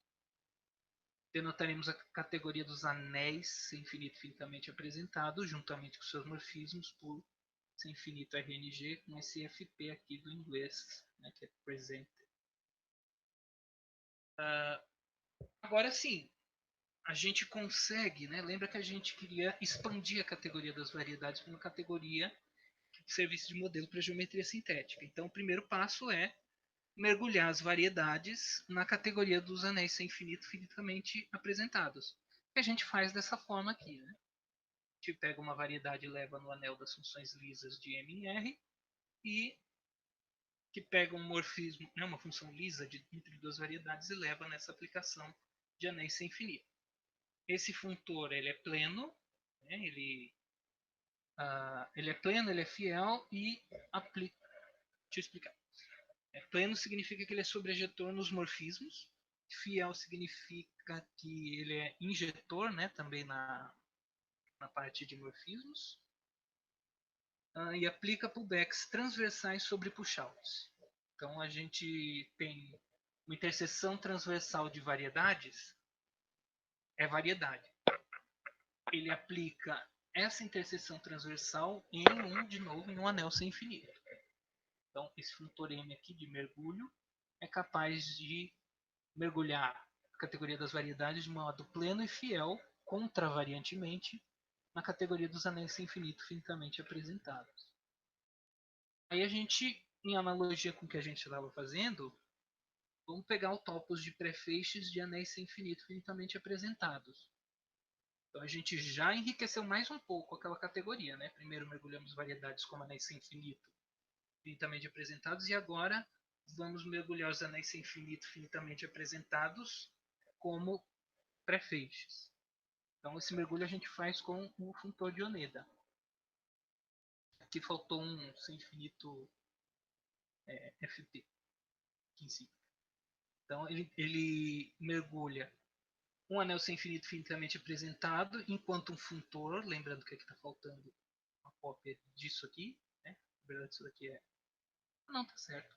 Denotaremos a categoria dos anéis sem infinito finitamente apresentados, juntamente com seus morfismos, por sem infinito RNG, com esse FP aqui do inglês, né, que é present. Agora sim, a gente consegue, né? Lembra que a gente queria expandir a categoria das variedades para uma categoria que servisse de modelo para geometria sintética. Então, o primeiro passo é mergulhar as variedades na categoria dos anéis sem infinito finitamente apresentados. Que a gente faz dessa forma aqui, né? A gente pega uma variedade e leva no anel das funções lisas de M em R e que pega um morfismo, né, uma função lisa entre duas variedades e leva nessa aplicação de anéis sem infinito. Esse funtor ele é pleno, né? Ele é pleno, ele é fiel e aplica. Deixa eu explicar. Pleno significa que ele é sobrejetor nos morfismos. Fiel significa que ele é injetor, né, também na parte de morfismos. E aplica pullbacks transversais sobre pushouts. Então a gente tem uma interseção transversal de variedades. É variedade. Ele aplica essa interseção transversal de novo, em um anel sem infinito. Então, esse funtor M aqui de mergulho é capaz de mergulhar a categoria das variedades de modo pleno e fiel, contravariantemente, na categoria dos anéis sem infinito finitamente apresentados. Aí a gente, em analogia com o que a gente estava fazendo, vamos pegar o topos de pré-feixes de anéis sem infinito finitamente apresentados. Então a gente já enriqueceu mais um pouco aquela categoria, né? Primeiro mergulhamos variedades como anéis sem infinito finitamente apresentados e agora vamos mergulhar os anéis sem infinito finitamente apresentados como pré-feixes. Então esse mergulho a gente faz com o funtor de Oneda. Aqui faltou um sem infinito FP aqui em cima. Então ele mergulha um anel sem infinito finitamente apresentado, enquanto um funtor, lembrando que aqui está faltando uma cópia disso aqui, né? Na verdade isso daqui é... Não, tá certo.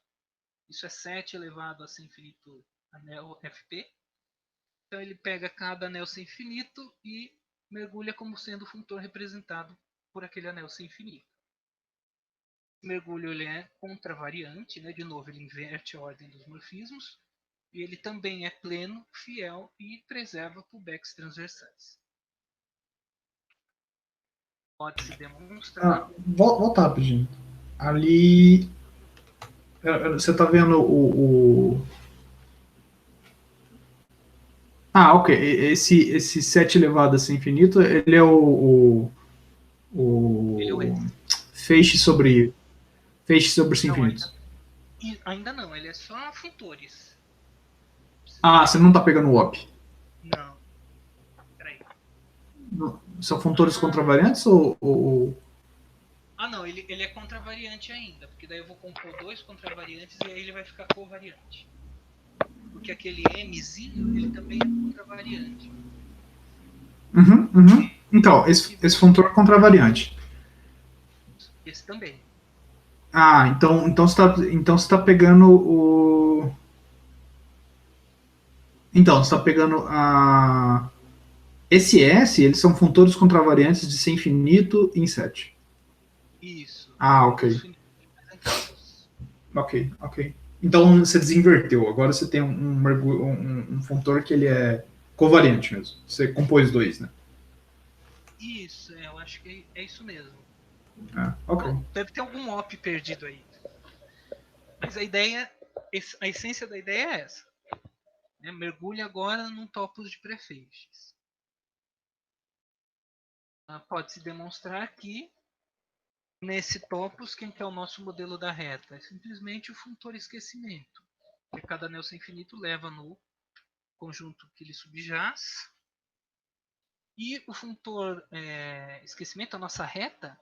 Isso é 7 elevado a sem infinito anel FP. Então ele pega cada anel sem infinito e mergulha como sendo o funtor representado por aquele anel sem infinito. O mergulho ele é contravariante, né? De novo ele inverte a ordem dos morfismos. E ele também é pleno, fiel e preserva pullbacks transversais. Pode-se demonstrar. Volta rapidinho. Ali. Você está vendo Ah, ok. Esse 7 elevado a ser infinito, ele é Ele é o S. Feixe sobre sem infinitos. Ainda não, ele é só futores. Você não está pegando o OP. Não. Peraí. São funtores contravariantes ou... Não, ele é contravariante ainda, porque daí eu vou compor dois contravariantes e aí ele vai ficar covariante. Porque aquele Mzinho, ele também é contravariante. Uhum. Então, esse funtor é contravariante. Esse também. Então você está pegando o... Então, você está pegando a... Esse S, eles são funtores contravariantes de ser infinito em 7. Isso. Ok. Ok. Então você desinverteu. Agora você tem um funtor que ele é covariante mesmo. Você compôs dois, né? Isso, eu acho que é isso mesmo. Ok. Bom, deve ter algum op perdido aí. Mas a essência da ideia é essa. Né? Mergulhe agora num topos de prefeixes. Pode-se demonstrar que nesse topos, quem que é o nosso modelo da reta? É simplesmente o funtor esquecimento. Que cada anel sem infinito leva no conjunto que lhe subjaz. E o funtor esquecimento, a nossa reta,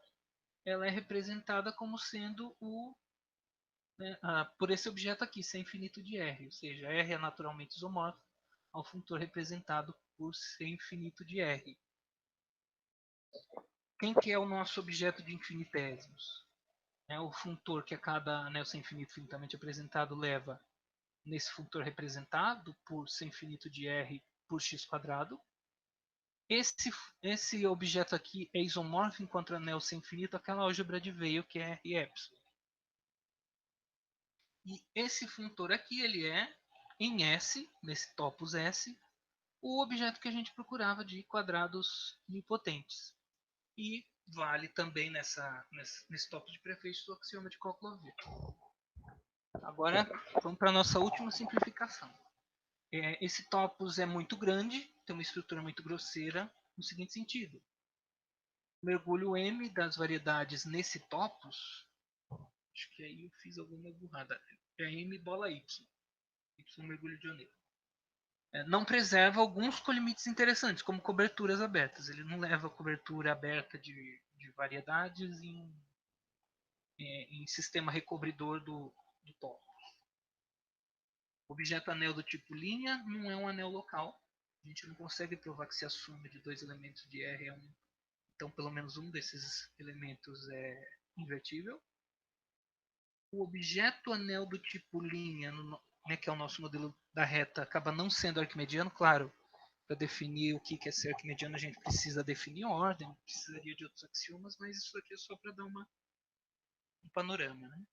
ela é representada como sendo por esse objeto aqui, C infinito de R. Ou seja, R é naturalmente isomórfico ao funtor representado por C infinito de R. Quem que é o nosso objeto de infinitésimos? O funtor que a cada anel sem infinito finitamente apresentado leva nesse funtor representado por C infinito de R por x quadrado. Esse objeto aqui é isomórfico enquanto anel sem infinito aquela álgebra de Weyl que é R e epsilon. E esse funtor aqui ele é em S, nesse topos S, o objeto que a gente procurava de quadrados nilpotentes. E vale também nesse topos de prefeixos o axioma de Cocklovier. Agora vamos para a nossa última simplificação. Esse topos é muito grande, tem uma estrutura muito grosseira, no seguinte sentido. Mergulho M das variedades nesse topos, acho que aí eu fiz alguma burrada, é M bola Y, Y mergulho de Oneill. Não preserva alguns colimites interessantes, como coberturas abertas. Ele não leva cobertura aberta de variedades em sistema recobridor do topos. O objeto anel do tipo linha não é um anel local. A gente não consegue provar que se a soma de dois elementos de R é 1. Então, pelo menos um desses elementos é invertível. O objeto anel do tipo linha, que é o nosso modelo da reta, acaba não sendo arquimediano, claro. Para definir o que é ser arquimediano, a gente precisa definir ordem, precisaria de outros axiomas, mas isso aqui é só para dar um panorama. Né?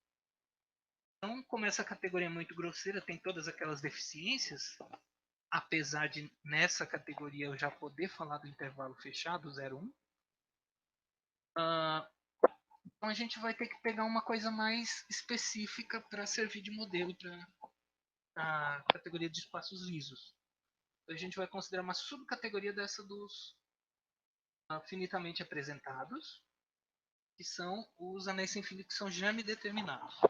Então, como essa categoria é muito grosseira, tem todas aquelas deficiências, apesar de nessa categoria eu já poder falar do intervalo fechado, 0,1, então a gente vai ter que pegar uma coisa mais específica para servir de modelo para a categoria de espaços lisos. Então a gente vai considerar uma subcategoria dessa dos finitamente apresentados, que são os anéis sem finito que são Germe determinados.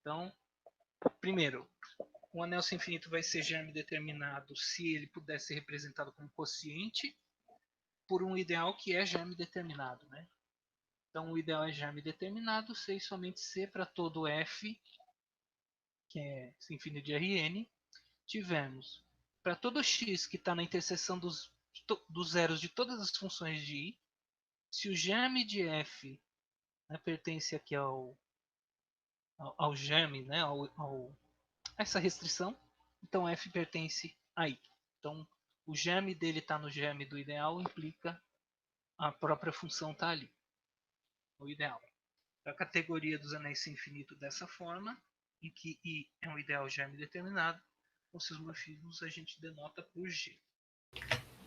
Então, primeiro, um anel sem infinito vai ser germe determinado se ele puder ser representado como quociente por um ideal que é germe determinado. Né? Então, o ideal é germe determinado, C e somente C para todo F, que é sem infinito de Rn. Tivemos, para todo X que está na interseção dos zeros de todas as funções de I, se o germe de F pertence aqui ao germe, né, a essa restrição, então F pertence a I. Então, o germe dele está no germe do ideal, implica a própria função está ali, no ideal. A categoria dos anéis sem infinito dessa forma, em que I é um ideal germe determinado, com seus morfismos a gente denota por G.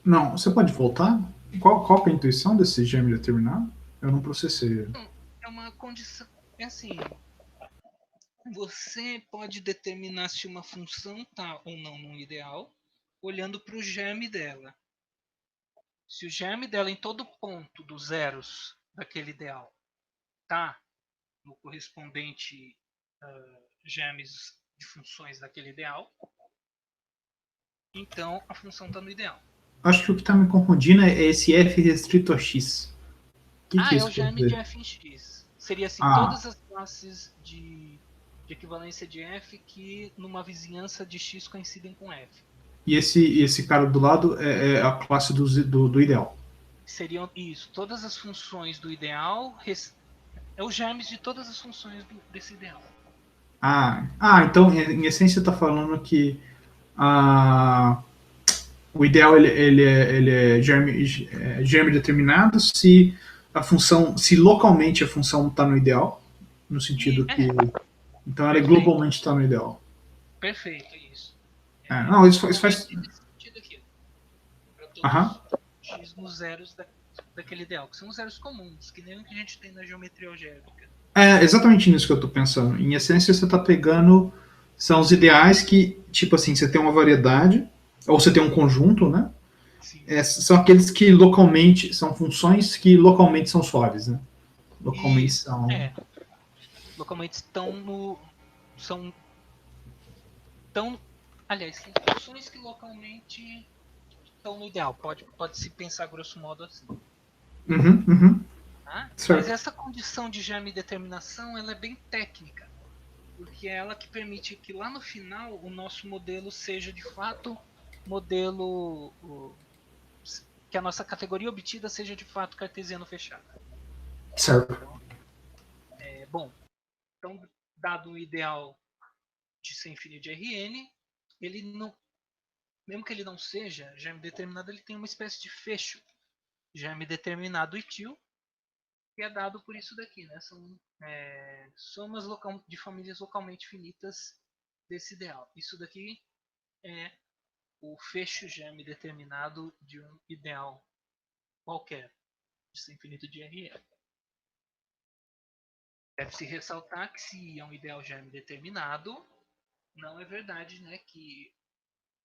Não, você pode voltar? Qual é a intuição desse germe determinado? Eu não processei. É uma condição, é assim, você pode determinar se uma função está ou não no ideal, olhando para o germe dela. Se o germe dela em todo ponto dos zeros daquele ideal está no correspondente germes de funções daquele ideal, então a função está no ideal. Acho que o que está me confundindo é esse F restrito a X. Que é isso o germe de F em X. Seria assim, todas as classes de equivalência de F que numa vizinhança de X coincidem com F. E esse cara do lado é a classe do ideal. Seriam isso, todas as funções do ideal, é os germes de todas as funções desse ideal. Então em essência está falando que o ideal ele é germe determinado se a função, se localmente a função está no ideal, no sentido que então ela globalmente está no ideal. Perfeito, é isso. Não, isso faz sentido aqui. Aham. x nos zeros daquele ideal, que são os zeros comuns, que nem o que a gente tem na geometria algébrica. É exatamente nisso que eu tô pensando. Em essência, você tá pegando. São os ideais que, tipo assim, você tem uma variedade, ou você tem um conjunto, né? Sim. São aqueles que localmente. São funções que localmente são suaves, né? Localmente Isso, são. localmente estão no. São. Tão, aliás, tem funções que localmente estão no ideal. Pode se pensar grosso modo assim. Uhum, uhum. Tá? Mas Certo. essa condição de germe-determinação ela é bem técnica, porque é ela que permite que lá no final o nosso modelo seja de fato modelo. Que a nossa categoria obtida seja de fato cartesiano fechada. Certo. Bom, então, dado o ideal de ser infinito de Rn, ele não, mesmo que ele não seja germe determinado, ele tem uma espécie de fecho germe determinado itil, que é dado por isso daqui, né? São somas de famílias localmente finitas desse ideal. Isso daqui é o fecho germe determinado de um ideal qualquer, de ser infinito de Rn. Deve-se ressaltar que se é um ideal germe determinado, não é verdade, né, que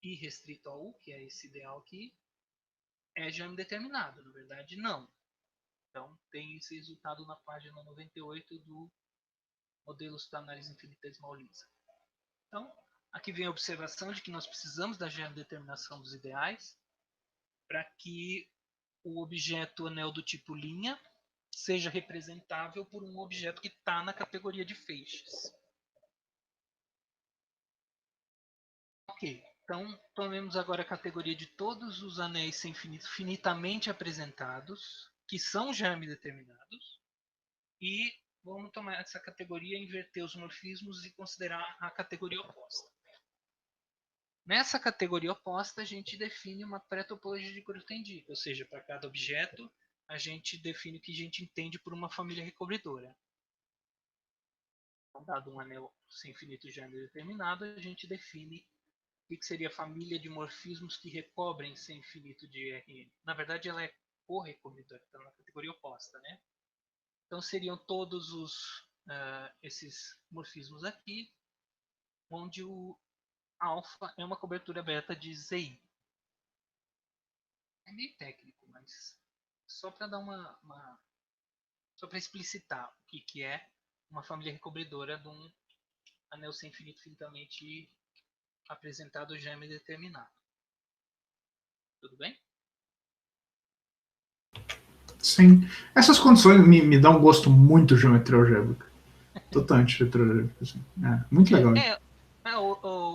I restrito a U, que é esse ideal aqui, é germe determinado. Na verdade, não. Então, tem esse resultado na página 98 do Modelos da Análise Infinitesimal Lisa. Então, aqui vem a observação de que nós precisamos da germe determinação dos ideais para que o objeto anel do tipo linha seja representável por um objeto que está na categoria de feixes. Ok, então tomemos agora a categoria de todos os anéis sem finito, finitamente apresentados, que são germe determinados, e vamos tomar essa categoria, inverter os morfismos e considerar a categoria oposta. Nessa categoria oposta, a gente define uma pré-topologia de Grothendieck, ou seja, para cada objeto, a gente define o que a gente entende por uma família recobridora. Então, dado um anel sem finito germe determinado, a gente define o que seria a família de morfismos que recobrem sem infinito de Rn. Na verdade, ela é correcobridora, está na categoria oposta, né? Então, seriam todos esses morfismos aqui, onde o alfa é uma cobertura beta de Zi. É meio técnico, mas só para dar só para explicitar o que é uma família recobridora de um anel sem infinito finitamente apresentado germe determinado. Tudo bem? Sim. Essas condições me dão um gosto muito de geometria algébrica. Totalmente geometria algébrica. Assim. Muito legal.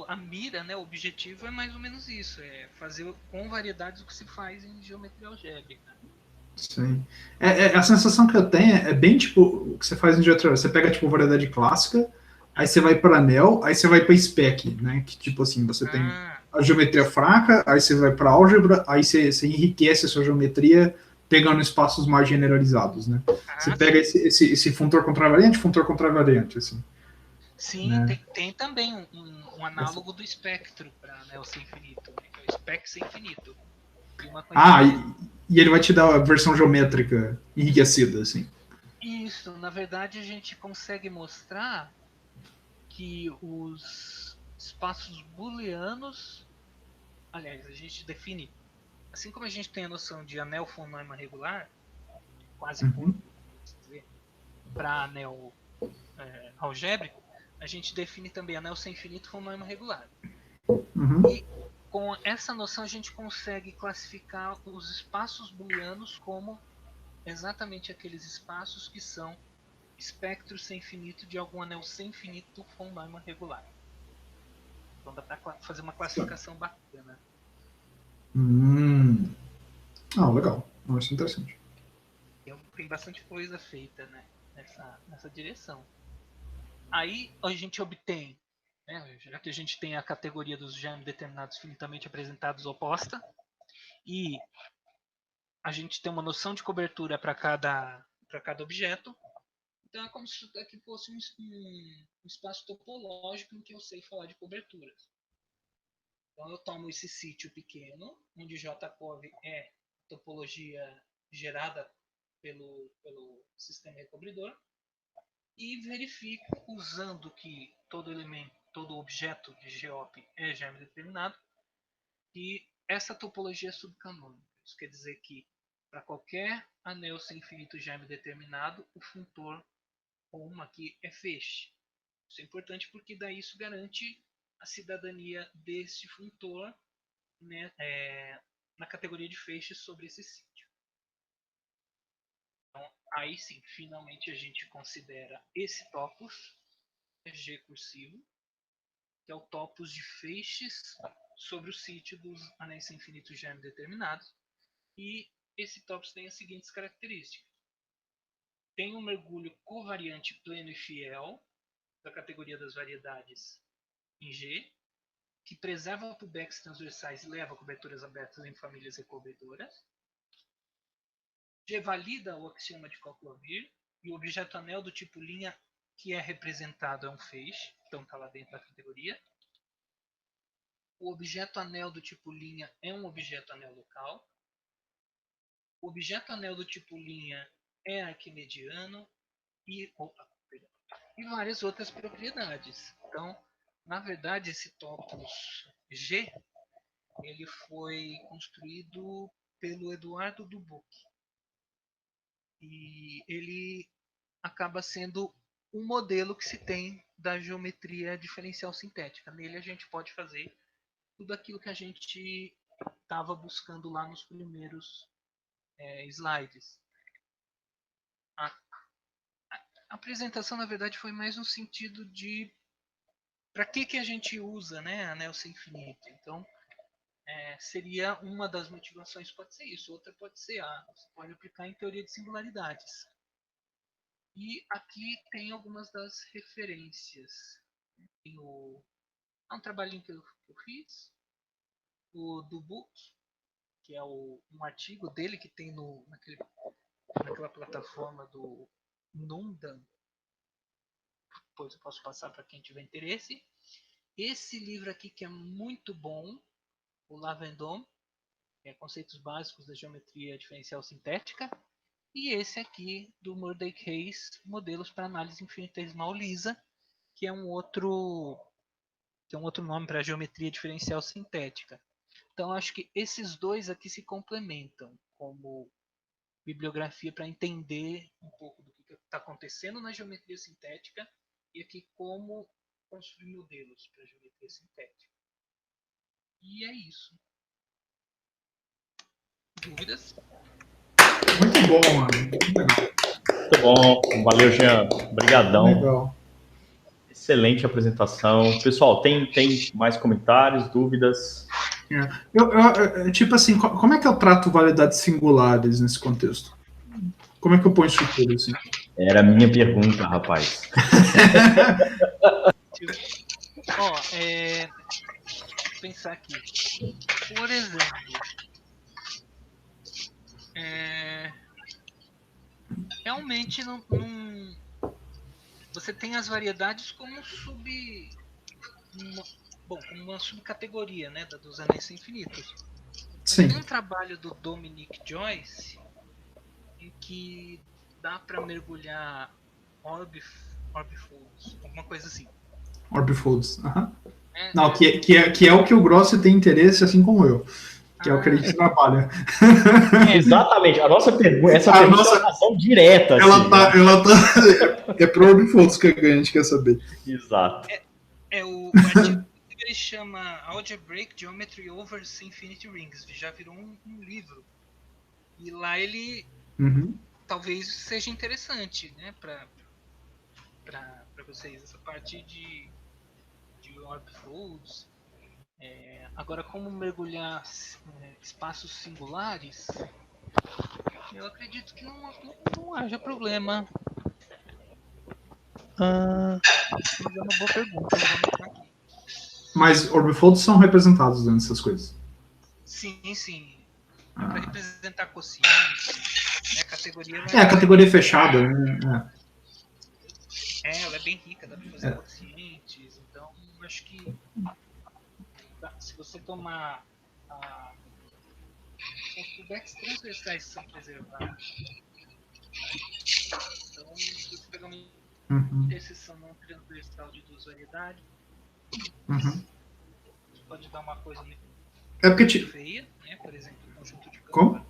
A mira, né, o objetivo é mais ou menos isso, é fazer com variedades o que se faz em geometria algébrica. Sim. A sensação que eu tenho é bem tipo o que você faz em geometria. Você pega tipo variedade clássica, aí você vai para anel, aí você vai para spec, né? Que tipo assim, você tem a geometria fraca, aí você vai para álgebra, aí você enriquece a sua geometria pegando espaços mais generalizados, né? Você pega esse funtor contravariante, assim. Sim, Né? tem também um análogo do espectro para anel sem infinito, né, que é o spec sem infinito. E ele vai te dar a versão geométrica enriquecida, assim. Isso, na verdade a gente consegue mostrar que os espaços booleanos, aliás, a gente define, assim como a gente tem a noção de anel von Neumann regular, quase para anel algébrico, a gente define também anel sem infinito von Neumann regular. Uhum. E com essa noção a gente consegue classificar os espaços booleanos como exatamente aqueles espaços que são espectros sem infinito de algum anel sem infinito von Neumann regular. Então dá para fazer uma classificação bacana. Legal. Isso é interessante. Tem bastante coisa feita, né, nessa direção. Aí a gente obtém, né, já que a gente tem a categoria dos germes determinados finitamente apresentados oposta, e a gente tem uma noção de cobertura para cada objeto, então é como se aqui fosse um espaço topológico em que eu sei falar de coberturas. Então eu tomo esse sítio pequeno, onde JCOV é topologia gerada pelo sistema recobridor, e verifico, usando que todo elemento, todo objeto de GEOP é germe determinado, que essa topologia é subcanônica. Isso quer dizer que para qualquer anel sem infinito germe determinado, o funtor home aqui é feixe. Isso é importante porque daí isso garante a cidadania desse funtor, né, na categoria de feixe sobre esse sítio. Então, aí sim, finalmente a gente considera esse topos G cursivo, que é o topos de feixes sobre o sítio dos anéis sem infinito germe determinados. E esse topos tem as seguintes características. Tem um mergulho covariante pleno e fiel, da categoria das variedades em G, que preserva pubecs transversais e leva coberturas abertas em famílias recobridoras. G valida o axioma de Cocklovir, e o objeto anel do tipo linha que é representado é um feixe, então está lá dentro da categoria. O objeto anel do tipo linha é um objeto anel local. O objeto anel do tipo linha é arquimediano e várias outras propriedades. Então, na verdade, esse topos G ele foi construído pelo Eduardo Dubuc. E ele acaba sendo um modelo que se tem da geometria diferencial sintética. Nele a gente pode fazer tudo aquilo que a gente estava buscando lá nos primeiros slides. A apresentação, na verdade, foi mais no sentido de para que a gente usa, né, anel sem infinito. Então, seria uma das motivações, pode ser isso, outra pode ser você pode aplicar em teoria de singularidades. E aqui tem algumas das referências. Tem um trabalhinho que eu fiz, o Dubuc, que é um artigo dele que tem naquela plataforma do Nundan. Depois eu posso passar para quem tiver interesse. Esse livro aqui que é muito bom, o Lavendome, Conceitos Básicos da Geometria Diferencial Sintética. E esse aqui do Murday Hayes, Modelos para Análise Infinitesimal Lisa, que é um outro nome para geometria diferencial sintética. Então acho que esses dois aqui se complementam como bibliografia para entender um pouco do que está acontecendo na geometria sintética e aqui como construir modelos para geometria sintética. E é isso. Dúvidas? Muito bom, mano. Muito legal. Muito bom. Valeu, Jean. Obrigadão. Legal. Excelente apresentação. Pessoal, tem mais comentários, dúvidas? Tipo assim, como é que eu trato validades singulares nesse contexto? Como é que eu ponho isso tudo assim? Era a minha pergunta, rapaz. Pensar aqui. Por exemplo, realmente você tem as variedades como uma subcategoria, né, dos anéis infinitos. Sim. Tem um trabalho do Dominic Joyce em que dá para mergulhar orbifolds, alguma coisa assim. Orbifolds, não, que é o que o Grossi tem interesse, assim como eu. Que é o que a gente trabalha. Exatamente. A nossa pergunta, essa pergunta é uma relação direta. Ela tá é pro Orbifolds que a gente quer saber. Exato. O artigo que ele chama Algebraic Geometry over Infinity Rings. Já virou um livro. E lá ele talvez seja interessante, né, para vocês, essa parte de orbifolds. Agora, como mergulhar espaços singulares, eu acredito que não haja problema. Mas é uma boa pergunta. Aqui. Mas orbifolds são representados dentro dessas coisas? Sim. Para representar quocientes, né, a categoria... a categoria fechada, né? Ela é bem rica, dá para fazer quocientes, então acho que se você tomar os feedbacks transversais que são preservados. Então, se você pegar uma interseção não transversal de duas variedades, pode dar uma coisa muito feia, né? Por exemplo, o conjunto de campo. Como?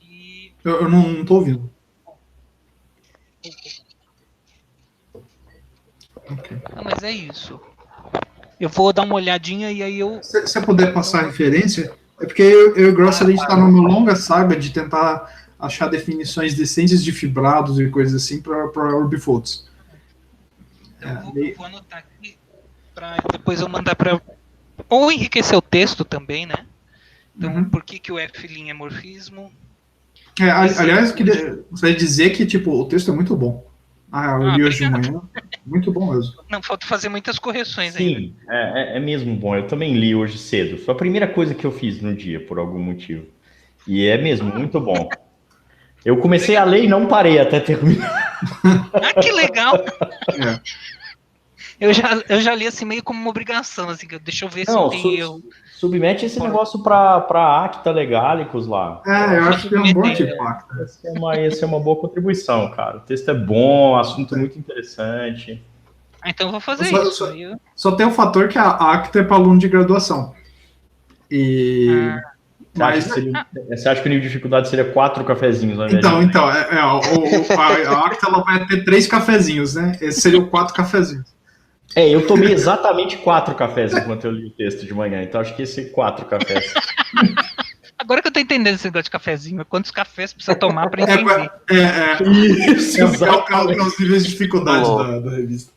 E... Eu não tô ouvindo. Não, mas é isso. Eu vou dar uma olhadinha e aí eu... Se você puder passar a referência, é porque eu e o Gross, a gente está numa longa saga de tentar achar definições decentes de fibrados e coisas assim para orbifolds. Então eu vou anotar aqui para depois eu mandar para... Ou enriquecer o texto também, né? Então, por que o F' é morfismo? Aliás, eu gostaria de dizer que tipo, o texto é muito bom. Eu li hoje de manhã. Muito bom mesmo. Não, falta fazer muitas correções ainda. Sim, é mesmo bom. Eu também li hoje cedo. Foi a primeira coisa que eu fiz no dia, por algum motivo. E é mesmo, muito bom. Eu comecei a ler e não parei até terminar. Que legal! Eu já li assim meio como uma obrigação, assim, deixa eu ver se tem erro. Submete esse negócio para Acta Legalicus lá. Eu acho que é um bom tipo Acta. Essa é uma boa contribuição, cara. O texto é bom, assunto muito interessante. Então eu vou fazer isso. Só tem o fator que a Acta é para aluno de graduação. Você acha que o nível de dificuldade seria 4 cafezinhos? Né, então a Acta ela vai ter 3 cafezinhos, né? Esse seria o 4 cafezinhos. Eu tomei exatamente 4 cafés enquanto eu li o texto de manhã, então acho que esse 4 cafés. Agora que eu tô entendendo esse negócio de cafezinho, quantos cafés precisa tomar para entender? Isso, é os níveis de dificuldade da revista.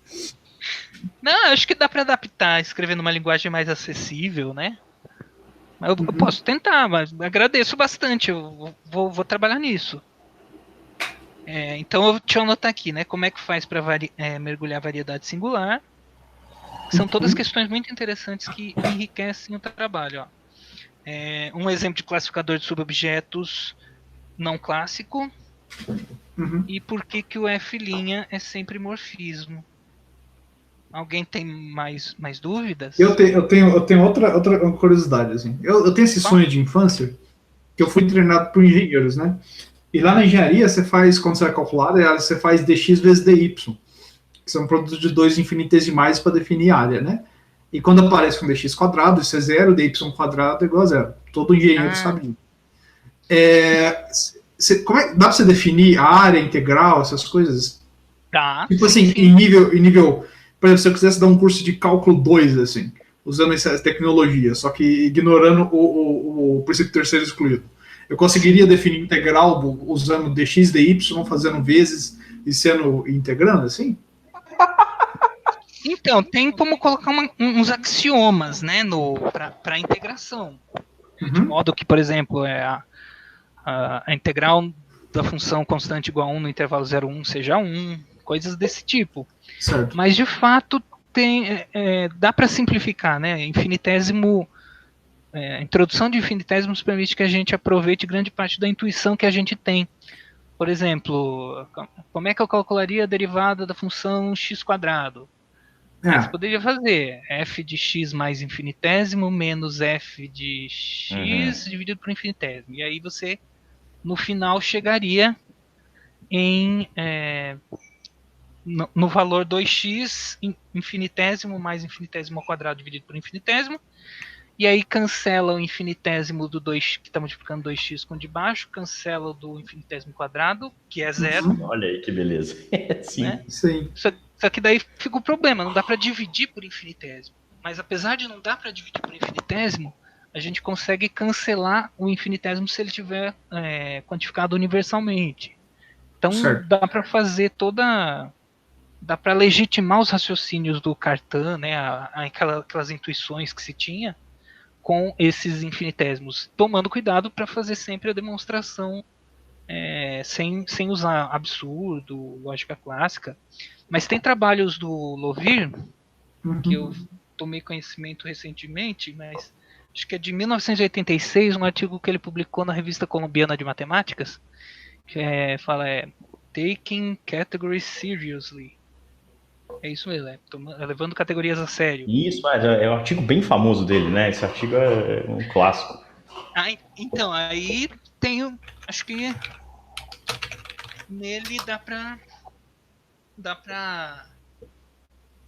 Não, acho que dá para adaptar, escrever numa linguagem mais acessível, né? Eu posso tentar, mas agradeço bastante, eu vou trabalhar nisso. Então, deixa eu anotar aqui, né? Como é que faz para mergulhar variedade singular? São todas questões muito interessantes que enriquecem o trabalho. Ó. Um exemplo de classificador de subobjetos não clássico. E por que o F' é sempre morfismo? Alguém tem mais dúvidas? Eu tenho outra curiosidade. Assim. Eu tenho esse sonho de infância, que eu fui treinado por engenheiros, né? E lá na engenharia, quando você vai calcular, você faz dx vezes dy, que são produtos de 2 infinitesimais para definir área, né? E quando aparece com dx quadrado, isso é 0, dy quadrado é igual a 0. Todo engenheiro sabe isso. Dá para você definir a área integral, essas coisas? Tá. Tipo assim, em nível... Por exemplo, se eu quisesse dar um curso de cálculo 2, assim, usando essa tecnologia, só que ignorando o princípio terceiro excluído, eu conseguiria definir integral usando dx, dy, fazendo vezes e sendo integrando, assim? Então, tem como colocar uns axiomas, né, para integração. De modo que, por exemplo, a integral da função constante igual a 1 no intervalo 0,1 seja 1, coisas desse tipo. Certo. Mas, de fato, dá para simplificar, né? Infinitésimo, a introdução de infinitésimos permite que a gente aproveite grande parte da intuição que a gente tem. Por exemplo, como é que eu calcularia a derivada da função x²? Você poderia fazer f de x mais infinitésimo menos f de x dividido por infinitésimo. E aí você, no final, chegaria no valor 2x infinitésimo mais infinitésimo ao quadrado dividido por infinitésimo. E aí cancela o infinitésimo do 2, que está multiplicando 2x com o de baixo, cancela o do infinitésimo quadrado, que é 0. Olha aí que beleza. Sim. Né? Sim. Só que daí fica o problema, não dá para dividir por infinitésimo. Mas apesar de não dar para dividir por infinitésimo, a gente consegue cancelar o infinitésimo se ele tiver quantificado universalmente. Então dá para fazer dá para legitimar os raciocínios do Cartan, né, aquelas intuições que se tinha, com esses infinitésimos, tomando cuidado para fazer sempre a demonstração sem usar absurdo, lógica clássica. Mas tem trabalhos do Lovir, que eu tomei conhecimento recentemente, mas acho que é de 1986, um artigo que ele publicou na Revista Colombiana de Matemáticas, que fala Taking Categories Seriously. É isso mesmo, levando categorias a sério. Isso, é um artigo bem famoso dele, né? Esse artigo é um clássico. Então, aí tem, acho que nele dá pra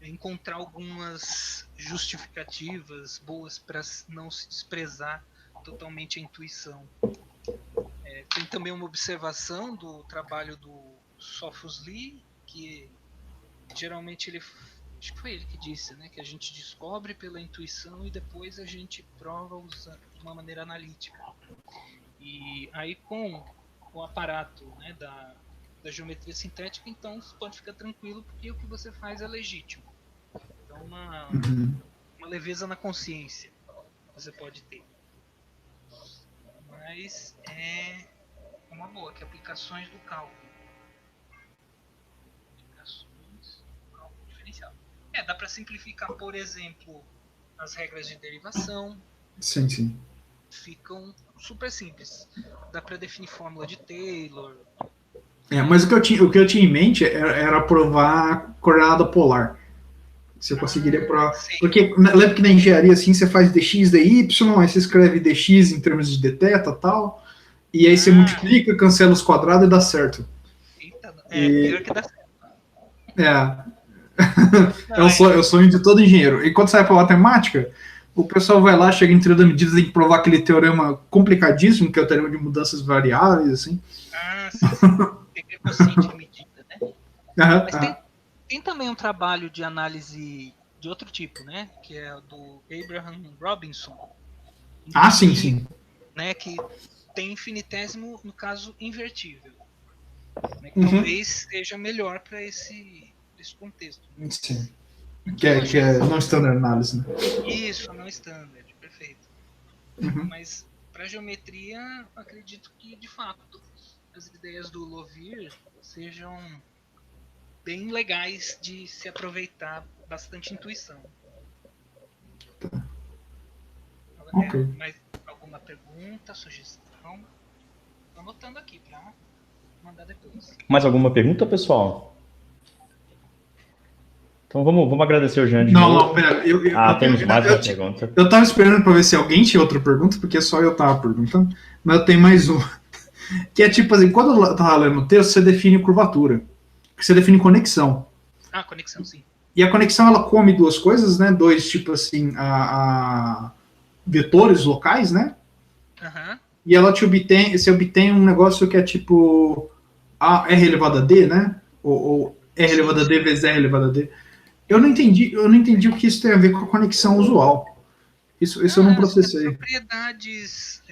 encontrar algumas justificativas boas para não se desprezar totalmente a intuição. Tem também uma observação do trabalho do Sophus Lee, que geralmente acho que foi ele que disse, né, que a gente descobre pela intuição e depois a gente prova usando de uma maneira analítica. E aí com o aparato, né, da geometria sintética, então você pode ficar tranquilo porque o que você faz é legítimo. Então uma leveza na consciência você pode ter. Mas é uma boa, que é aplicações do cálculo. Aplicações do cálculo diferencial. Dá para simplificar, por exemplo, as regras de derivação. Sim. Ficam super simples. Dá para definir fórmula de Taylor. Mas o que eu tinha em mente era provar a coordenada polar. Você conseguiria provar. Sim. Porque lembra que na engenharia assim você faz dx, dy, aí você escreve dx em termos de dθ e tal. E aí você multiplica, cancela os quadrados e dá certo. Eita, pior que dá certo. É o sonho de todo engenheiro. E quando você vai para matemática, o pessoal vai lá, chega em teoria da medida, tem que provar aquele teorema complicadíssimo, que é o teorema de mudanças variáveis, assim. Sim. Tem que ter consciente de medida, né? Mas tem também um trabalho de análise de outro tipo, né? Que é do Abraham Robinson. Sim. Né, que tem infinitésimo, no caso, invertível. Né, que talvez seja melhor para esse contexto. Sim. Que é não standard análise, né? Isso, não standard, perfeito. Mas para geometria, acredito que, de fato, as ideias do Lovir sejam bem legais de se aproveitar, bastante intuição. Ok. Mais alguma pergunta, sugestão? Estou anotando aqui para mandar depois. Mais alguma pergunta, pessoal? Então vamos agradecer o Jean de novo. Não, pera. Temos mais uma pergunta. Eu tava esperando para ver se alguém tinha outra pergunta, porque só eu tava perguntando, mas eu tenho mais uma. Que é tipo assim, quando eu tava lendo o texto, você define curvatura. Você define conexão. Conexão, sim. E a conexão, ela come duas coisas, né? Dois, tipo assim, vetores locais, né? E ela você obtém um negócio que é tipo R elevado a D, né? Ou R elevado a D vezes R elevado a D. Eu não entendi o que isso tem a ver com a conexão usual. Isso eu não processei. As propriedades...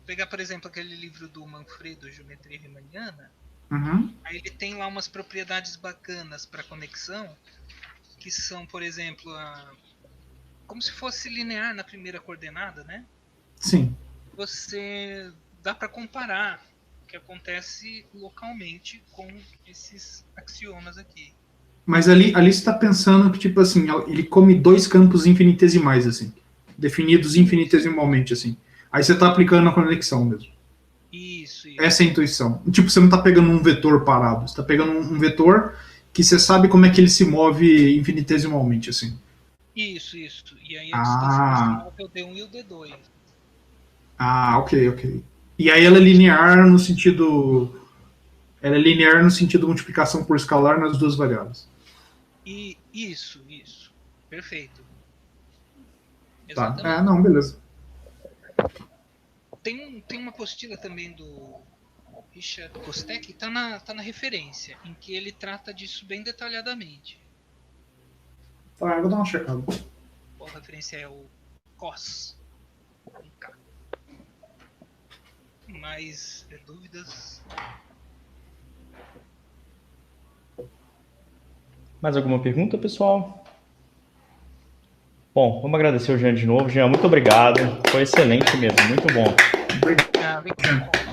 pegar, por exemplo, aquele livro do Manfredo, Geometria Riemanniana, aí ele tem lá umas propriedades bacanas para conexão, que são, por exemplo, como se fosse linear na primeira coordenada, né? Sim. Você dá para comparar o que acontece localmente com esses axiomas aqui. Mas ali você está pensando que, tipo assim, ele come dois campos infinitesimais, assim, definidos infinitesimalmente, assim. Aí você está aplicando a conexão mesmo. Isso. Essa é a intuição. Tipo, você não está pegando um vetor parado, você está pegando um vetor que você sabe como é que ele se move infinitesimalmente, assim. Isso. E aí a distância é o D1 e o D2. Ok. E aí ela é linear no sentido... Ela é linear no sentido multiplicação por escalar nas duas variáveis. Isso. Perfeito. Tá. Não, beleza. Tem uma apostila também do Richard Kostek que tá na referência, em que ele trata disso bem detalhadamente. Tá, eu vou dar uma checada. A referência é o COS. Mais dúvidas? Mais alguma pergunta, pessoal? Bom, vamos agradecer o Jean de novo. Jean, muito obrigado. Foi excelente mesmo, muito bom. Obrigado.